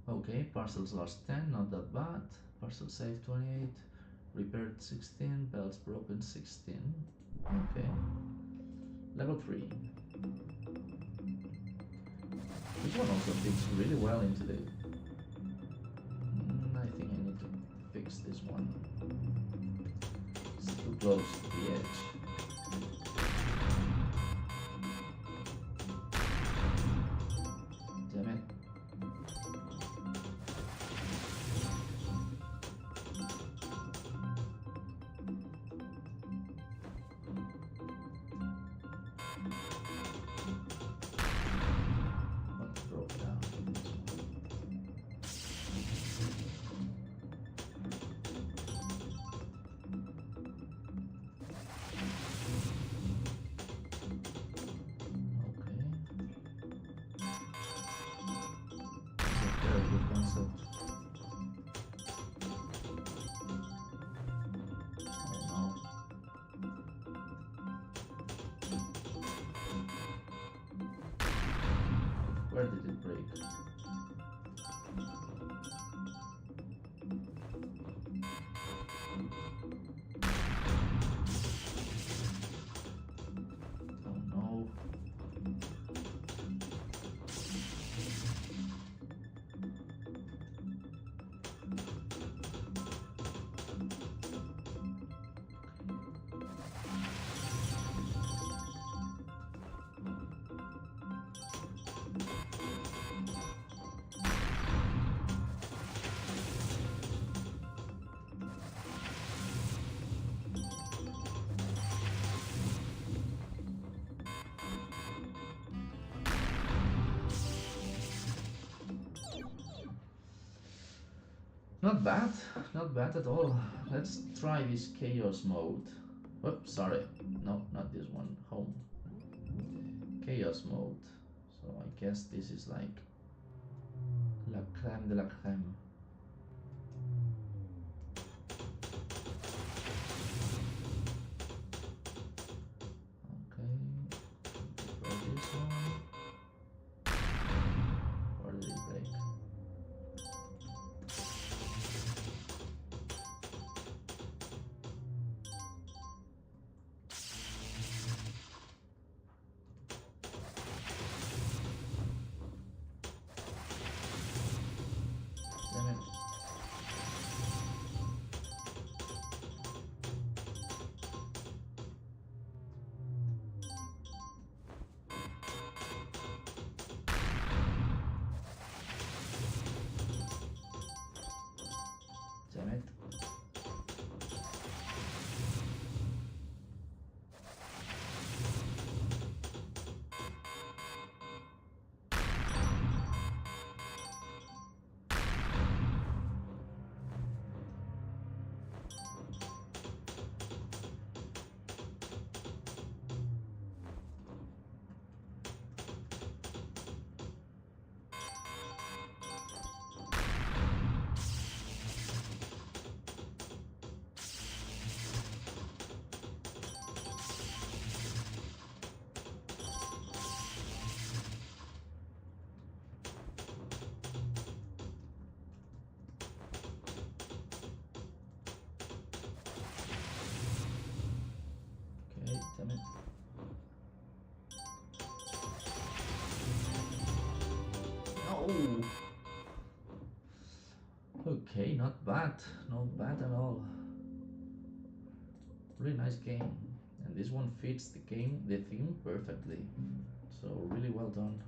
Okay, parcels lost 10, not that bad. Parcel saved 28, repaired 16, belts broken 16. Okay. Level 3. This one also fits really well into the... I think I need to fix this one. It's too close to the edge. Damn it. What broke down? Very good concept. Oh no. Where did it break? Oh no. Not bad at all. Let's try this chaos mode. Oops, sorry. No, not this one. Home. Chaos mode. So I guess this is like la crème de la crème. Okay. Try this one. Where did it break? Okay, not bad, not bad at all. Really nice game, and this one fits the theme perfectly. So really well done.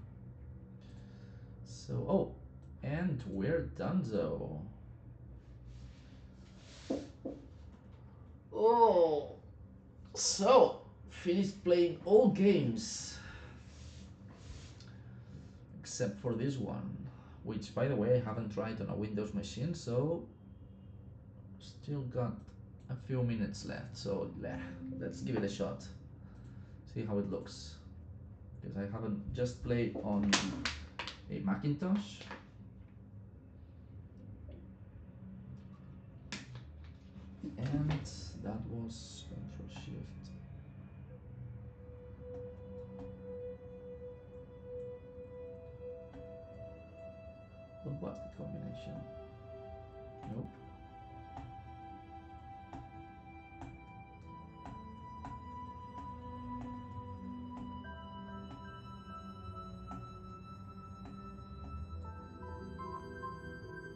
So and we're done though. Oh, so finished playing all games except for this one, which by the way I haven't tried on a Windows machine, so still got a few minutes left. So let's give it a shot, see how it looks, because I haven't just played on a Macintosh. And that was Control Shift. What was the combination? Nope.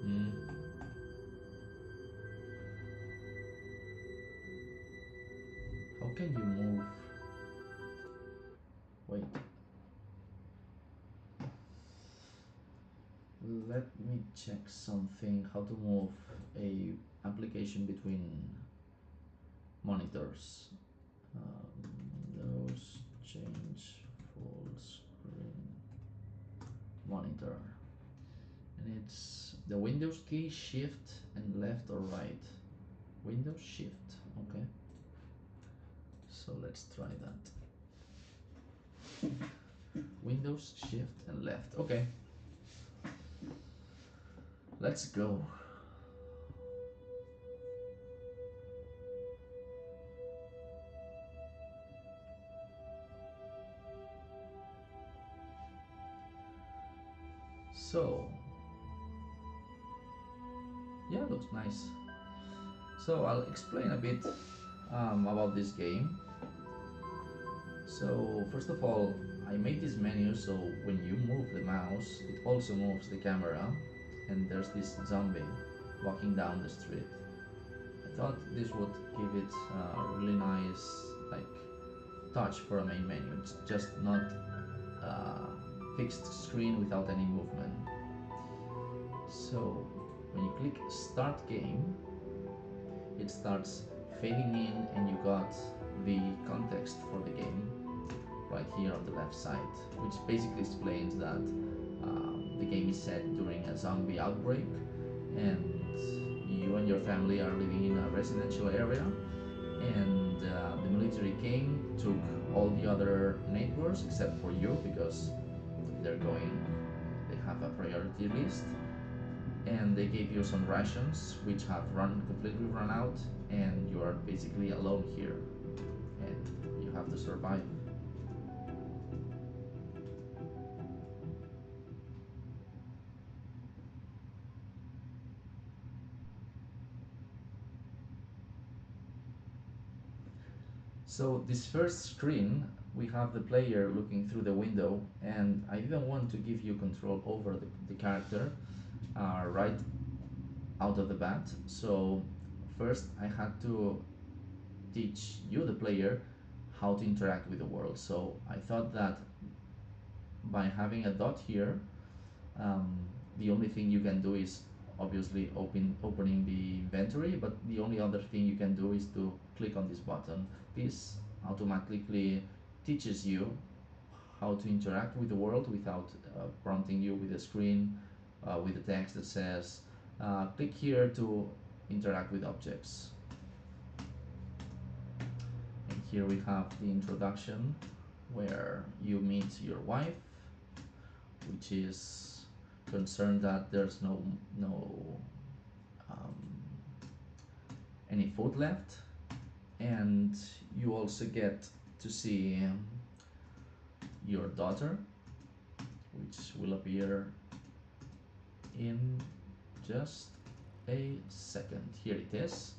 Hmm. How can you move? Wait. Let me check something. How to move a application between monitors. Those change full screen monitor. And it's the Windows key, Shift and left or right. Windows Shift. Okay. So let's try that. Windows Shift and left. Okay. Let's go. So, yeah, looks nice. So I'll explain a bit about this game. So first of all, I made this menu so when you move the mouse, it also moves the camera, and there's this zombie walking down the street. I thought this would give it a really nice like touch for a main menu. It's just not a fixed screen without any movement. So when you click Start Game, it starts fading in, and you got the context for the game right here on the left side, which basically explains that the game is set during a zombie outbreak, and you and your family are living in a residential area, and the military came, took all the other neighbors except for you because they have a priority list, and they gave you some rations which have completely run out, and you are basically alone here, and you have to survive. So this first screen, we have the player looking through the window, and I didn't want to give you control over the character right out of the bat. So first I had to teach you, the player, how to interact with the world. So I thought that by having a dot here, um, the only thing you can do is obviously opening the inventory, but the only other thing you can do is to click on this button. This automatically teaches you how to interact with the world without prompting you with a screen with a text that says click here to interact with objects. And here we have the introduction where you meet your wife, which is concerned that there's no um, any food left, and you also get to see your daughter, which will appear in just a second. Here it is,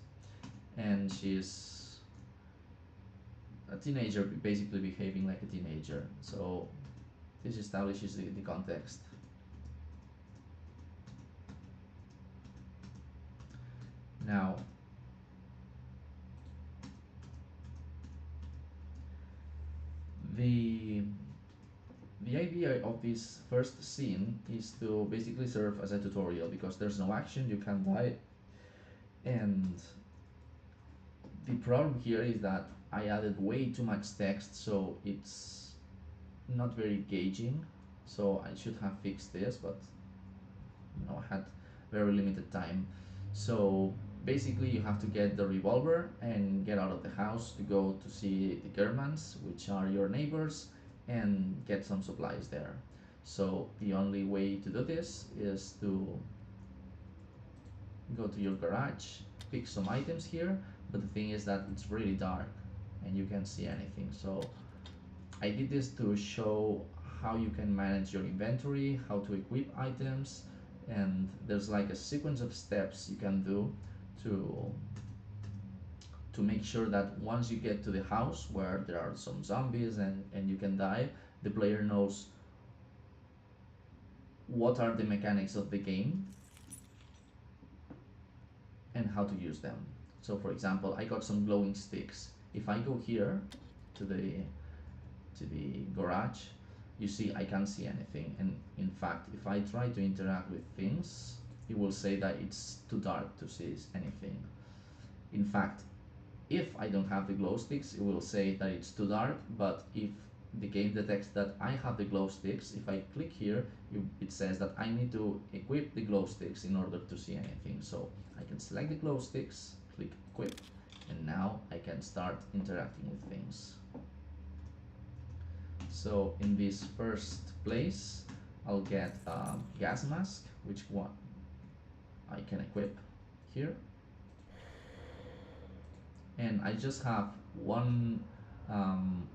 and she's a teenager, basically behaving like a teenager. So this establishes the context. Now, the the idea of this first scene is to basically serve as a tutorial because there's no action, you can die, and the problem here is that I added way too much text, so it's not very engaging. So I should have fixed this, but I had very limited time. So basically, you have to get the revolver and get out of the house to go to see the Germans, which are your neighbors, and get some supplies there. So the only way to do this is to go to your garage, pick some items here, but the thing is that it's really dark and you can't see anything. So I did this to show how you can manage your inventory, how to equip items, and there's like a sequence of steps you can do to make sure that once you get to the house where there are some zombies and you can die, the player knows what are the mechanics of the game and how to use them. So for example, I got some glowing sticks. If I go here to the garage, you see I can't see anything, and in fact if I try to interact with things, it will say that it's too dark to see anything. In fact, if I don't have the glow sticks, it will say that it's too dark, but if the game detects that I have the glow sticks, if I click here, it says that I need to equip the glow sticks in order to see anything. So I can select the glow sticks, click equip, and now I can start interacting with things. So in this first place, I'll get a gas mask, which one I can equip here. And I just have one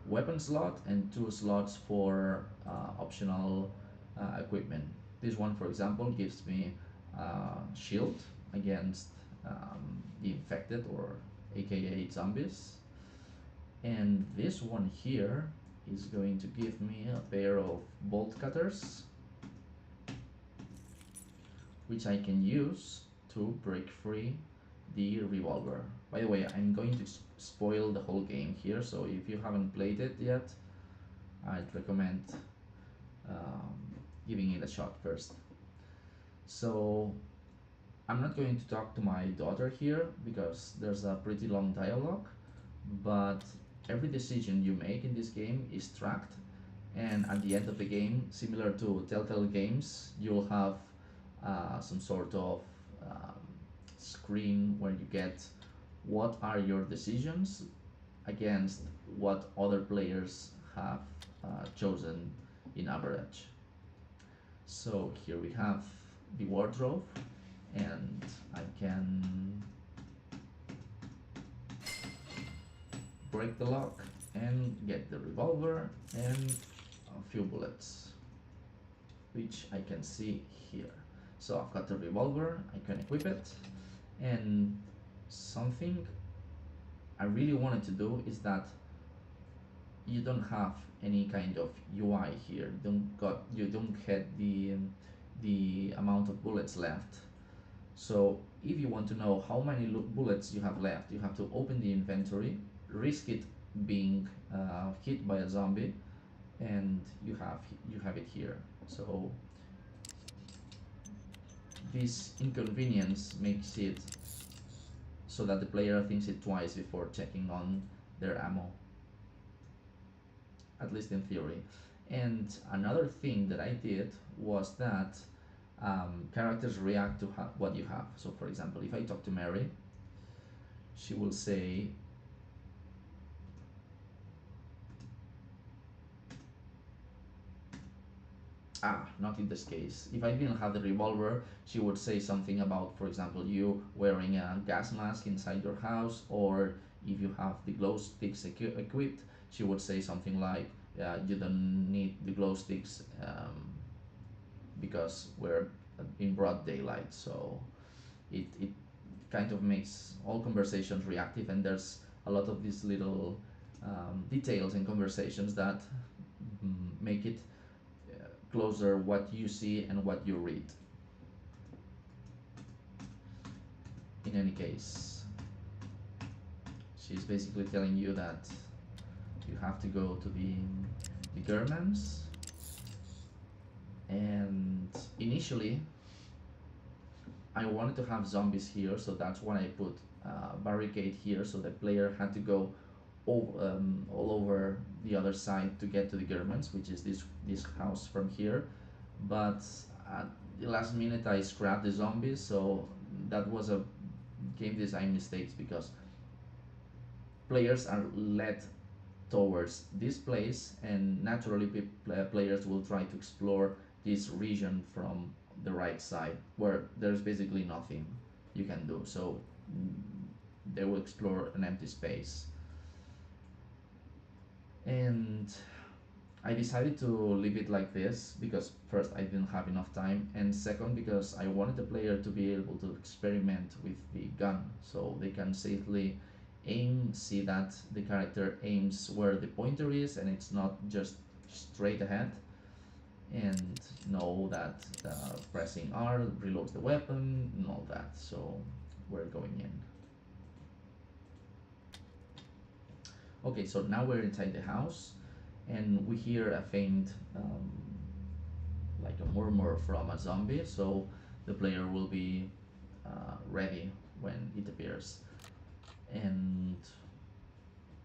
weapon slot and 2 slots for optional equipment. This one, for example, gives me shield against the infected, or aka zombies. And this one here is going to give me a pair of bolt cutters, which I can use to break free the revolver. By the way, I'm going to spoil the whole game here, so if you haven't played it yet, I'd recommend giving it a shot first. So I'm not going to talk to my daughter here because there's a pretty long dialogue, but every decision you make in this game is tracked, and at the end of the game, similar to Telltale games, you'll have some sort of screen where you get what are your decisions against what other players have chosen in average. So here we have the wardrobe, and I can break the lock and get the revolver and a few bullets, which I can see here. So I've got the revolver, I can equip it, and something I really wanted to do is that you don't have any kind of UI here. You don't get the amount of bullets left. So if you want to know how many bullets you have left, you have to open the inventory, risk it being hit by a zombie, and you have it here. So this inconvenience makes it so that the player thinks it twice before checking on their ammo, at least in theory. And another thing that I did was that characters react to what you have. So for example, if I talk to Mary, she will say, not in this case. If I didn't have the revolver, she would say something about, for example, you wearing a gas mask inside your house, or if you have the glow sticks equipped, she would say something like, you don't need the glow sticks because we're in broad daylight. So it kind of makes all conversations reactive, and there's a lot of these little details in conversations that make it closer what you see and what you read. in any case, she's basically telling you that you have to go to the Germans, and initially I wanted to have zombies here, so that's why I put barricade here, so the player had to go all over the other side to get to the Germans, which is this house from here. But at the last minute I scrapped the zombies, so that was a game design mistakes, because players are led towards this place, and naturally players will try to explore this region from the right side, where there's basically nothing you can do, so they will explore an empty space. And I decided to leave it like this because first I didn't have enough time, and second because I wanted the player to be able to experiment with the gun, so they can safely aim, see that the character aims where the pointer is and it's not just straight ahead, and know that pressing R reloads the weapon and all that. So we're going in. Okay, so now we're inside the house, and we hear a faint like a murmur from a zombie, so the player will be ready when it appears. And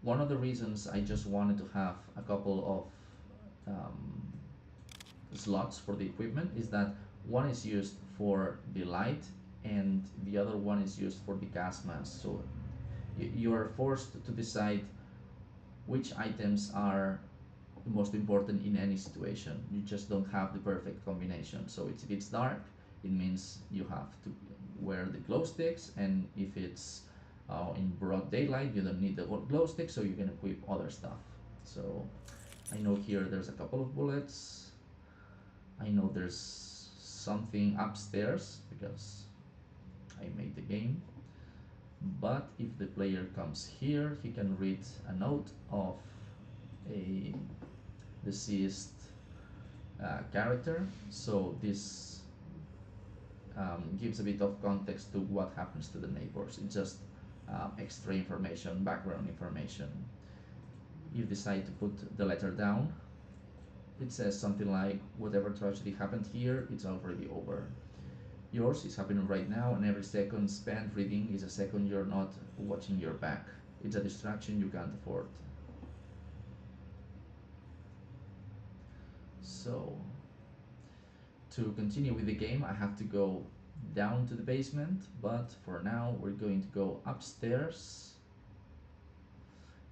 one of the reasons I just wanted to have a couple of slots for the equipment is that one is used for the light and the other one is used for the gas mask, so you are forced to decide which items are the most important in any situation. You just don't have the perfect combination. So if it's dark, it means you have to wear the glow sticks, and if it's in broad daylight, you don't need the glow stick, so you can equip other stuff. So I know here there's a couple of bullets. I know there's something upstairs because I made the game. But if the player comes here, he can read a note of a deceased character, so this gives a bit of context to what happens to the neighbors. It's just extra information, background information. You decide to put the letter down. It says something like, whatever tragedy happened here, it's already over. Yours is happening right now, and every second spent reading is a second you're not watching your back. It's a distraction you can't afford. So to continue with the game, I have to go down to the basement, but for now we're going to go upstairs.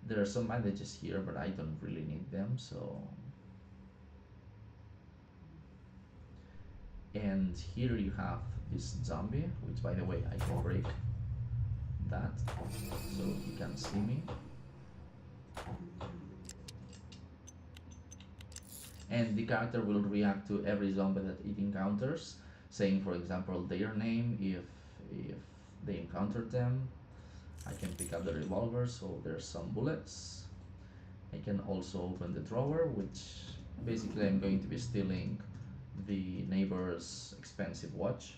There are some bandages here, but I don't really need them, so... And here you have this zombie, which by the way I can break that so he can see me. And the character will react to every zombie that it encounters, saying, for example, their name if they encountered them. I can pick up the revolver, so there's some bullets. I can also open the drawer, which basically I'm going to be stealing the neighbor's expensive watch.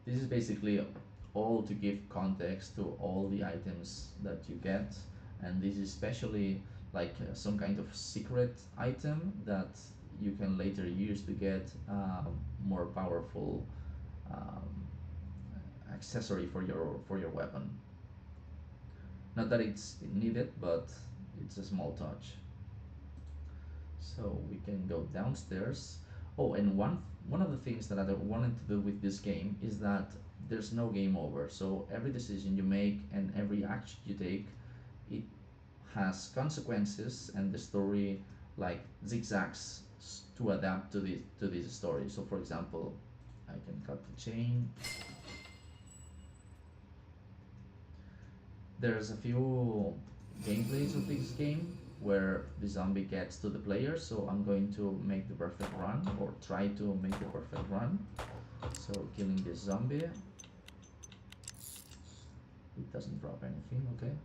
This is basically all to give context to all the items that you get, and this is especially like some kind of secret item that you can later use to get more powerful accessory for your weapon. Not that it's needed, but it's a small touch. So we can go downstairs. Oh, and one of the things that I wanted to do with this game is that there's no game over. So every decision you make and every action you take, it has consequences, and the story like zigzags to adapt to this story. So for example, I can cut the chain. There's a few gameplays of this game where the zombie gets to the player, so I'm going to make the perfect run, or try to make the perfect run. So killing this zombie, it doesn't drop anything, okay.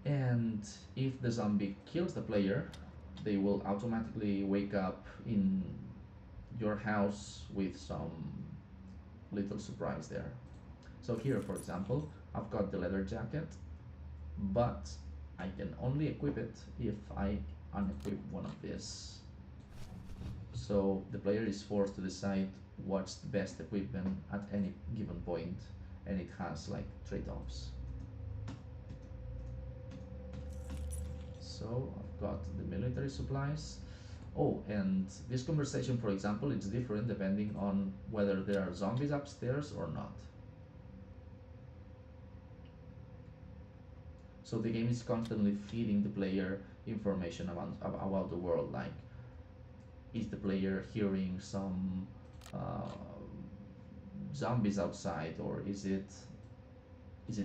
And if the zombie kills the player, they will automatically wake up in your house with some little surprise there. So here, for example, I've got the leather jacket, but I can only equip it if I unequip one of these. So the player is forced to decide what's the best equipment at any given point, and it has like trade-offs. So I've got the military supplies. Oh, and this conversation, for example, it's different depending on whether there are zombies upstairs or not. So the game is constantly feeding the player information about the world, like is the player hearing some uh, zombies outside, or is it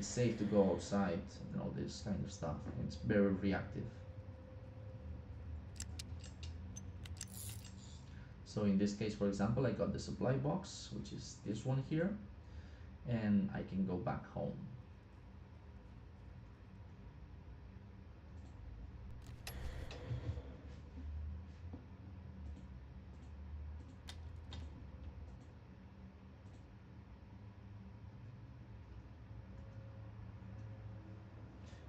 safe to go outside, you know, this kind of stuff. It's very reactive. So in this case, for example, I got the supply box, which is this one here, and I can go back home.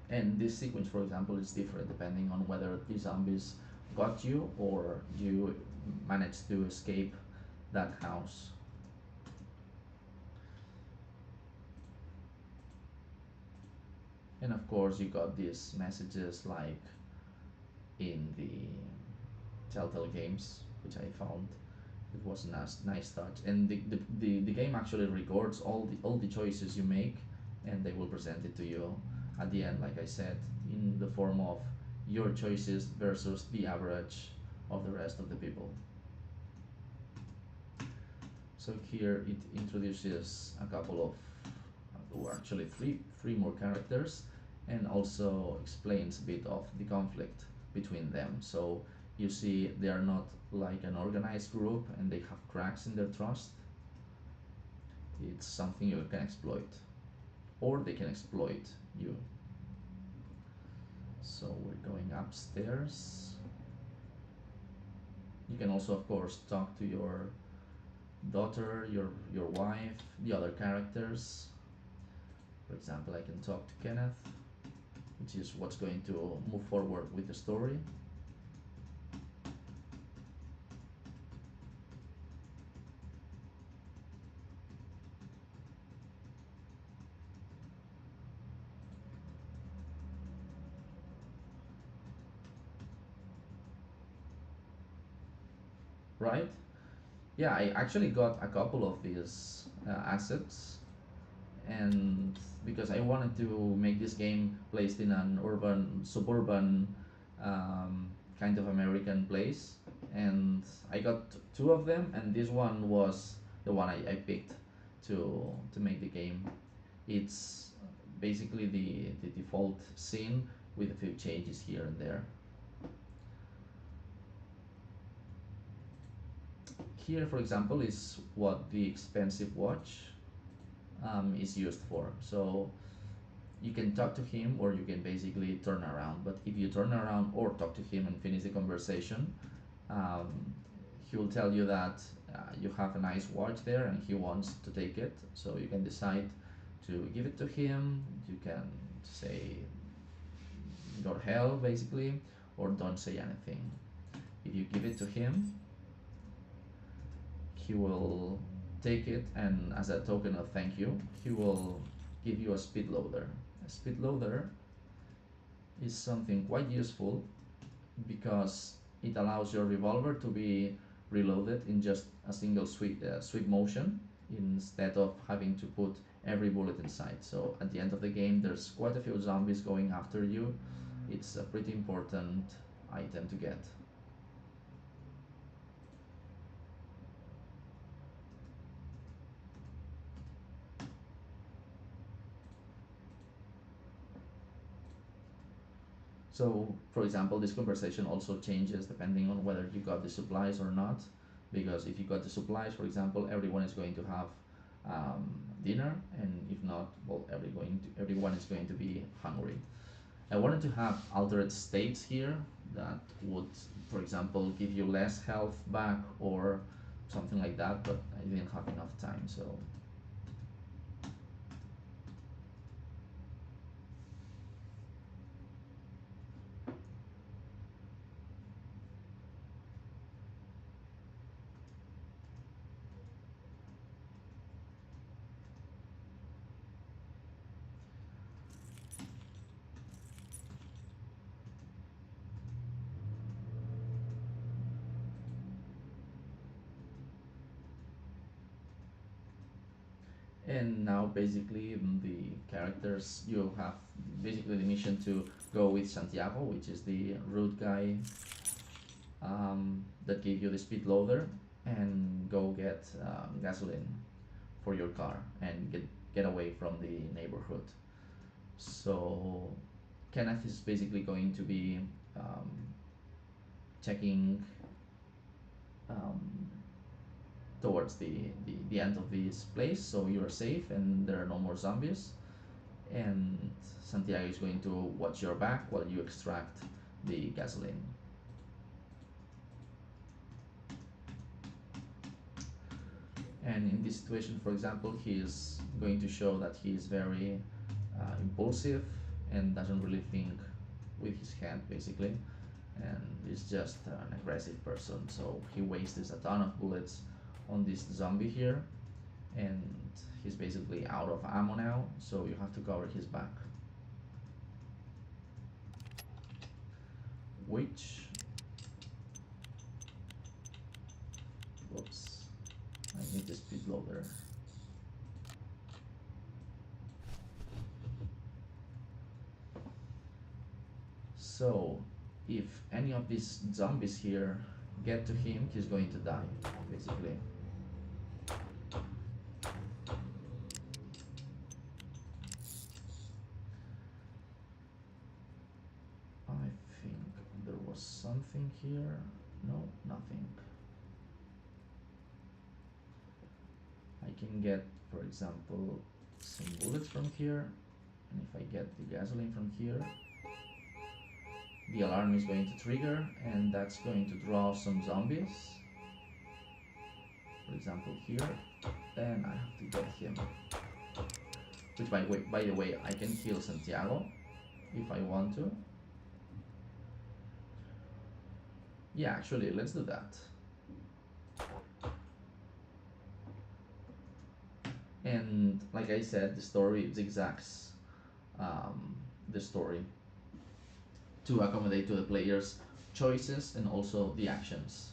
And this sequence, for example, is different depending on whether the zombies got you or you managed to escape that house. And of course, you got these messages like in the Telltale games, which I found it was a nice touch. And the game actually records all the choices you make, and they will present it to you at the end, like I said, in the form of your choices versus the average of the rest of the people. So here it introduces a couple of, or actually three more characters, and also explains a bit of the conflict between them. So you see they are not like an organized group and they have cracks in their trust. It's something you can exploit, or they can exploit you. So we're going upstairs. You can also, of course, talk to your daughter, your wife, the other characters. For example, I can talk to Kenneth, which is what's going to move forward with the story. Right? Yeah, I actually got a couple of these assets, and because I wanted to make this game placed in an urban, suburban, kind of American place, and I got two of them, and this one was the one I picked to make the game. It's basically the default scene with a few changes here and there. Here, for example, is what the expensive watch is used for. So you can talk to him, or you can basically turn around. But if you turn around or talk to him and finish the conversation, um, he will tell you that you have a nice watch there and he wants to take it. So you can decide to give it to him. You can say your hell basically, or don't say anything. If you give it to him, he will take it, and as a token of thank you, he will give you a speed loader. A speed loader is something quite useful because it allows your revolver to be reloaded in just a single sweep motion, instead of having to put every bullet inside. So at the end of the game, there's quite a few zombies going after you. It's a pretty important item to get. So, for example, this conversation also changes depending on whether you got the supplies or not. Because if you got the supplies, for example, everyone is going to have dinner, and if not, well, everyone is going to be hungry. I wanted to have altered states here that would, for example, give you less health back or something like that, but I didn't have enough time, so And now basically the characters, you have basically the mission to go with Santiago, which is the road guy that gave you the speed loader, and go get gasoline for your car and get away from the neighborhood. So Kenneth is basically going to be um, checking um, towards the end of this place, so you're safe and there are no more zombies. And Santiago is going to watch your back while you extract the gasoline. And in this situation, for example, he is going to show that he is very impulsive and doesn't really think with his head, basically, and is just an aggressive person. So he wastes a ton of bullets on this zombie here, and he's basically out of ammo now, so you have to cover his back. Which, whoops, I need the speed loader. So if any of these zombies here get to him, he's going to die, basically. I think there was something here. No, nothing. I can get, for example, some bullets from here, and if I get the gasoline from here, the alarm is going to trigger, and that's going to draw some zombies. For example, here, and I have to get him. Which, by the way, I can kill Santiago if I want to. Yeah, actually, let's do that. And like I said, the story zigzags the story to accommodate to the player's choices and also the actions.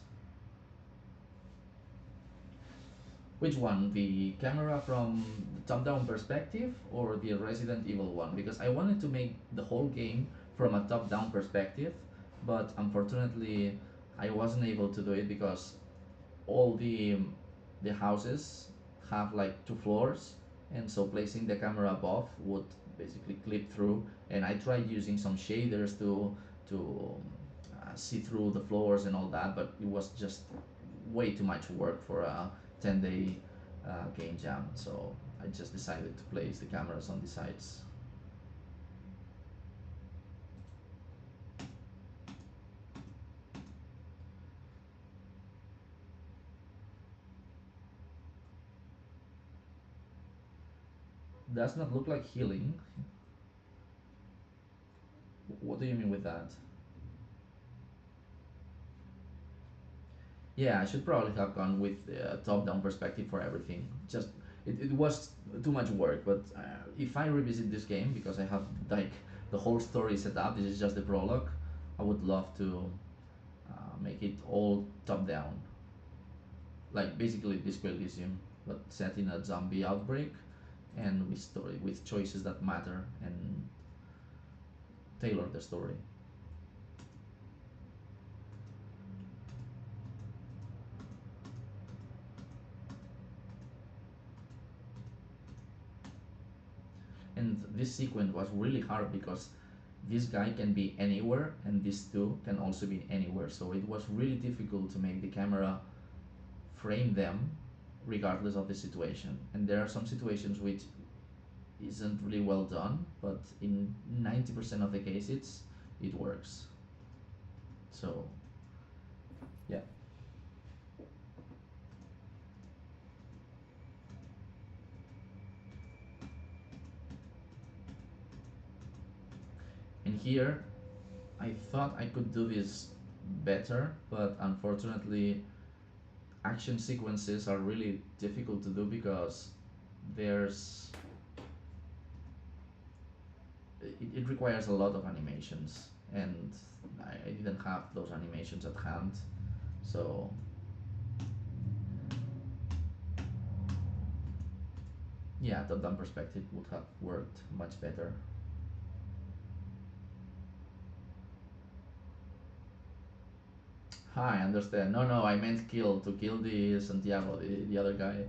Which one? The camera from the top-down perspective or the Resident Evil one? Because I wanted to make the whole game from a top-down perspective, but unfortunately I wasn't able to do it because all the houses have like two floors, and so placing the camera above would basically clip through. And I tried using some shaders to see through the floors and all that, but it was just way too much work for a 10-day game jam. So I just decided to place the cameras on the sides. Does not look like healing. What do you mean with that? Yeah, I should probably have gone with top-down perspective for everything. Just it was too much work. But if I revisit this game, because I have like the whole story set up, this is just the prologue. I would love to make it all top-down, like basically Disco Elysium, but set in a zombie outbreak, and with story with choices that matter and tailor the story. And this sequence was really hard because this guy can be anywhere and these two can also be anywhere, so it was really difficult to make the camera frame them regardless of the situation. And there are some situations which isn't really well done, but in 90% of the cases it works. So yeah. And here I thought I could do this better, but unfortunately action sequences are really difficult to do because there's it requires a lot of animations, and I didn't have those animations at hand. So Yeah, top-down perspective would have worked much better. I understand. No, no, I meant kill, to kill the Santiago, the other guy.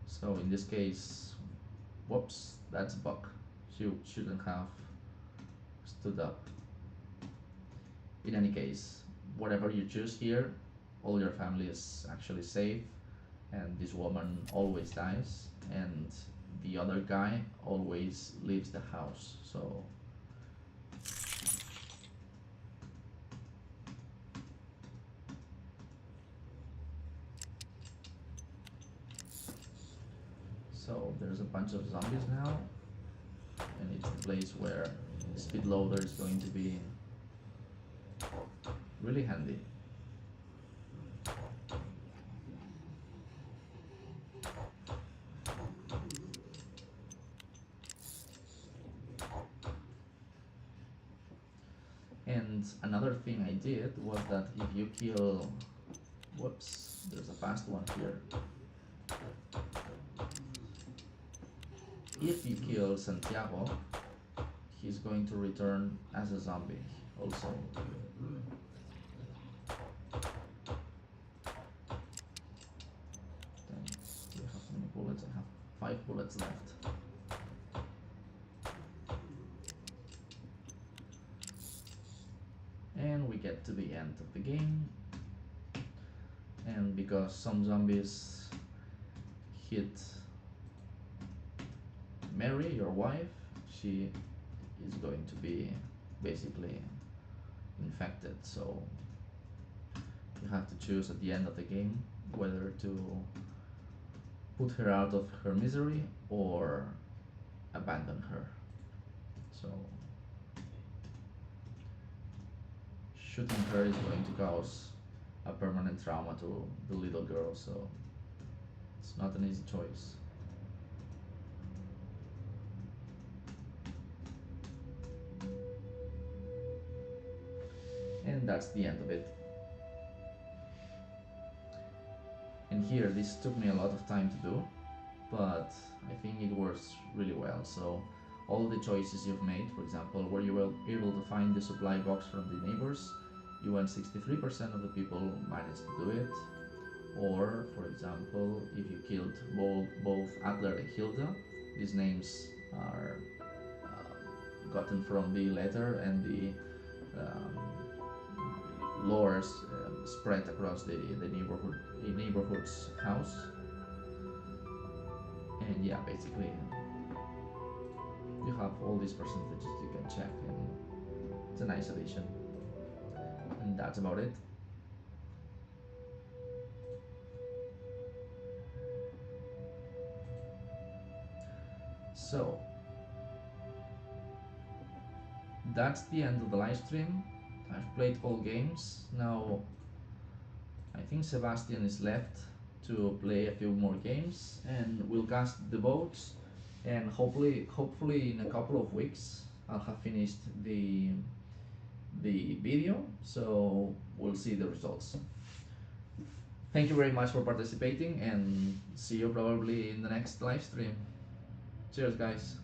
So in this case, whoops, that's a bug. She shouldn't have stood up. In any case, whatever you choose here, all your family is actually safe, and this woman always dies, and the other guy always leaves the house. So there's a bunch of zombies now, and it's the place where the speed loader is going to be really handy. And another thing I did was that if you kill, whoops, there's a fast one here. If you kill Santiago, he's going to return as a zombie also. Then do you have how many bullets? I have 5 bullets left. And we get to the end of the game. And because some zombies hit Mary, your wife, she is going to be basically infected. So you have to choose at the end of the game whether to put her out of her misery or abandon her. So shooting her is going to cause a permanent trauma to the little girl, so it's not an easy choice. And that's the end of it. And here, this took me a lot of time to do, but I think it works really well. So all the choices you've made, for example, were you able to find the supply box from the neighbors, you went 63% of the people managed to do it. Or, for example, if you killed both Adler and Hilda, these names are gotten from the letter and the lore spread across the neighborhood's house. And yeah, basically you have all these percentages you can check, and it's a nice addition. And that's about it. So that's the end of the live stream. I've played all games. Now I think Sebastian is left to play a few more games, and we'll cast the votes, and hopefully in a couple of weeks I'll have finished the video, so we'll see the results. Thank you very much for participating, and see you probably in the next live stream. Cheers, guys.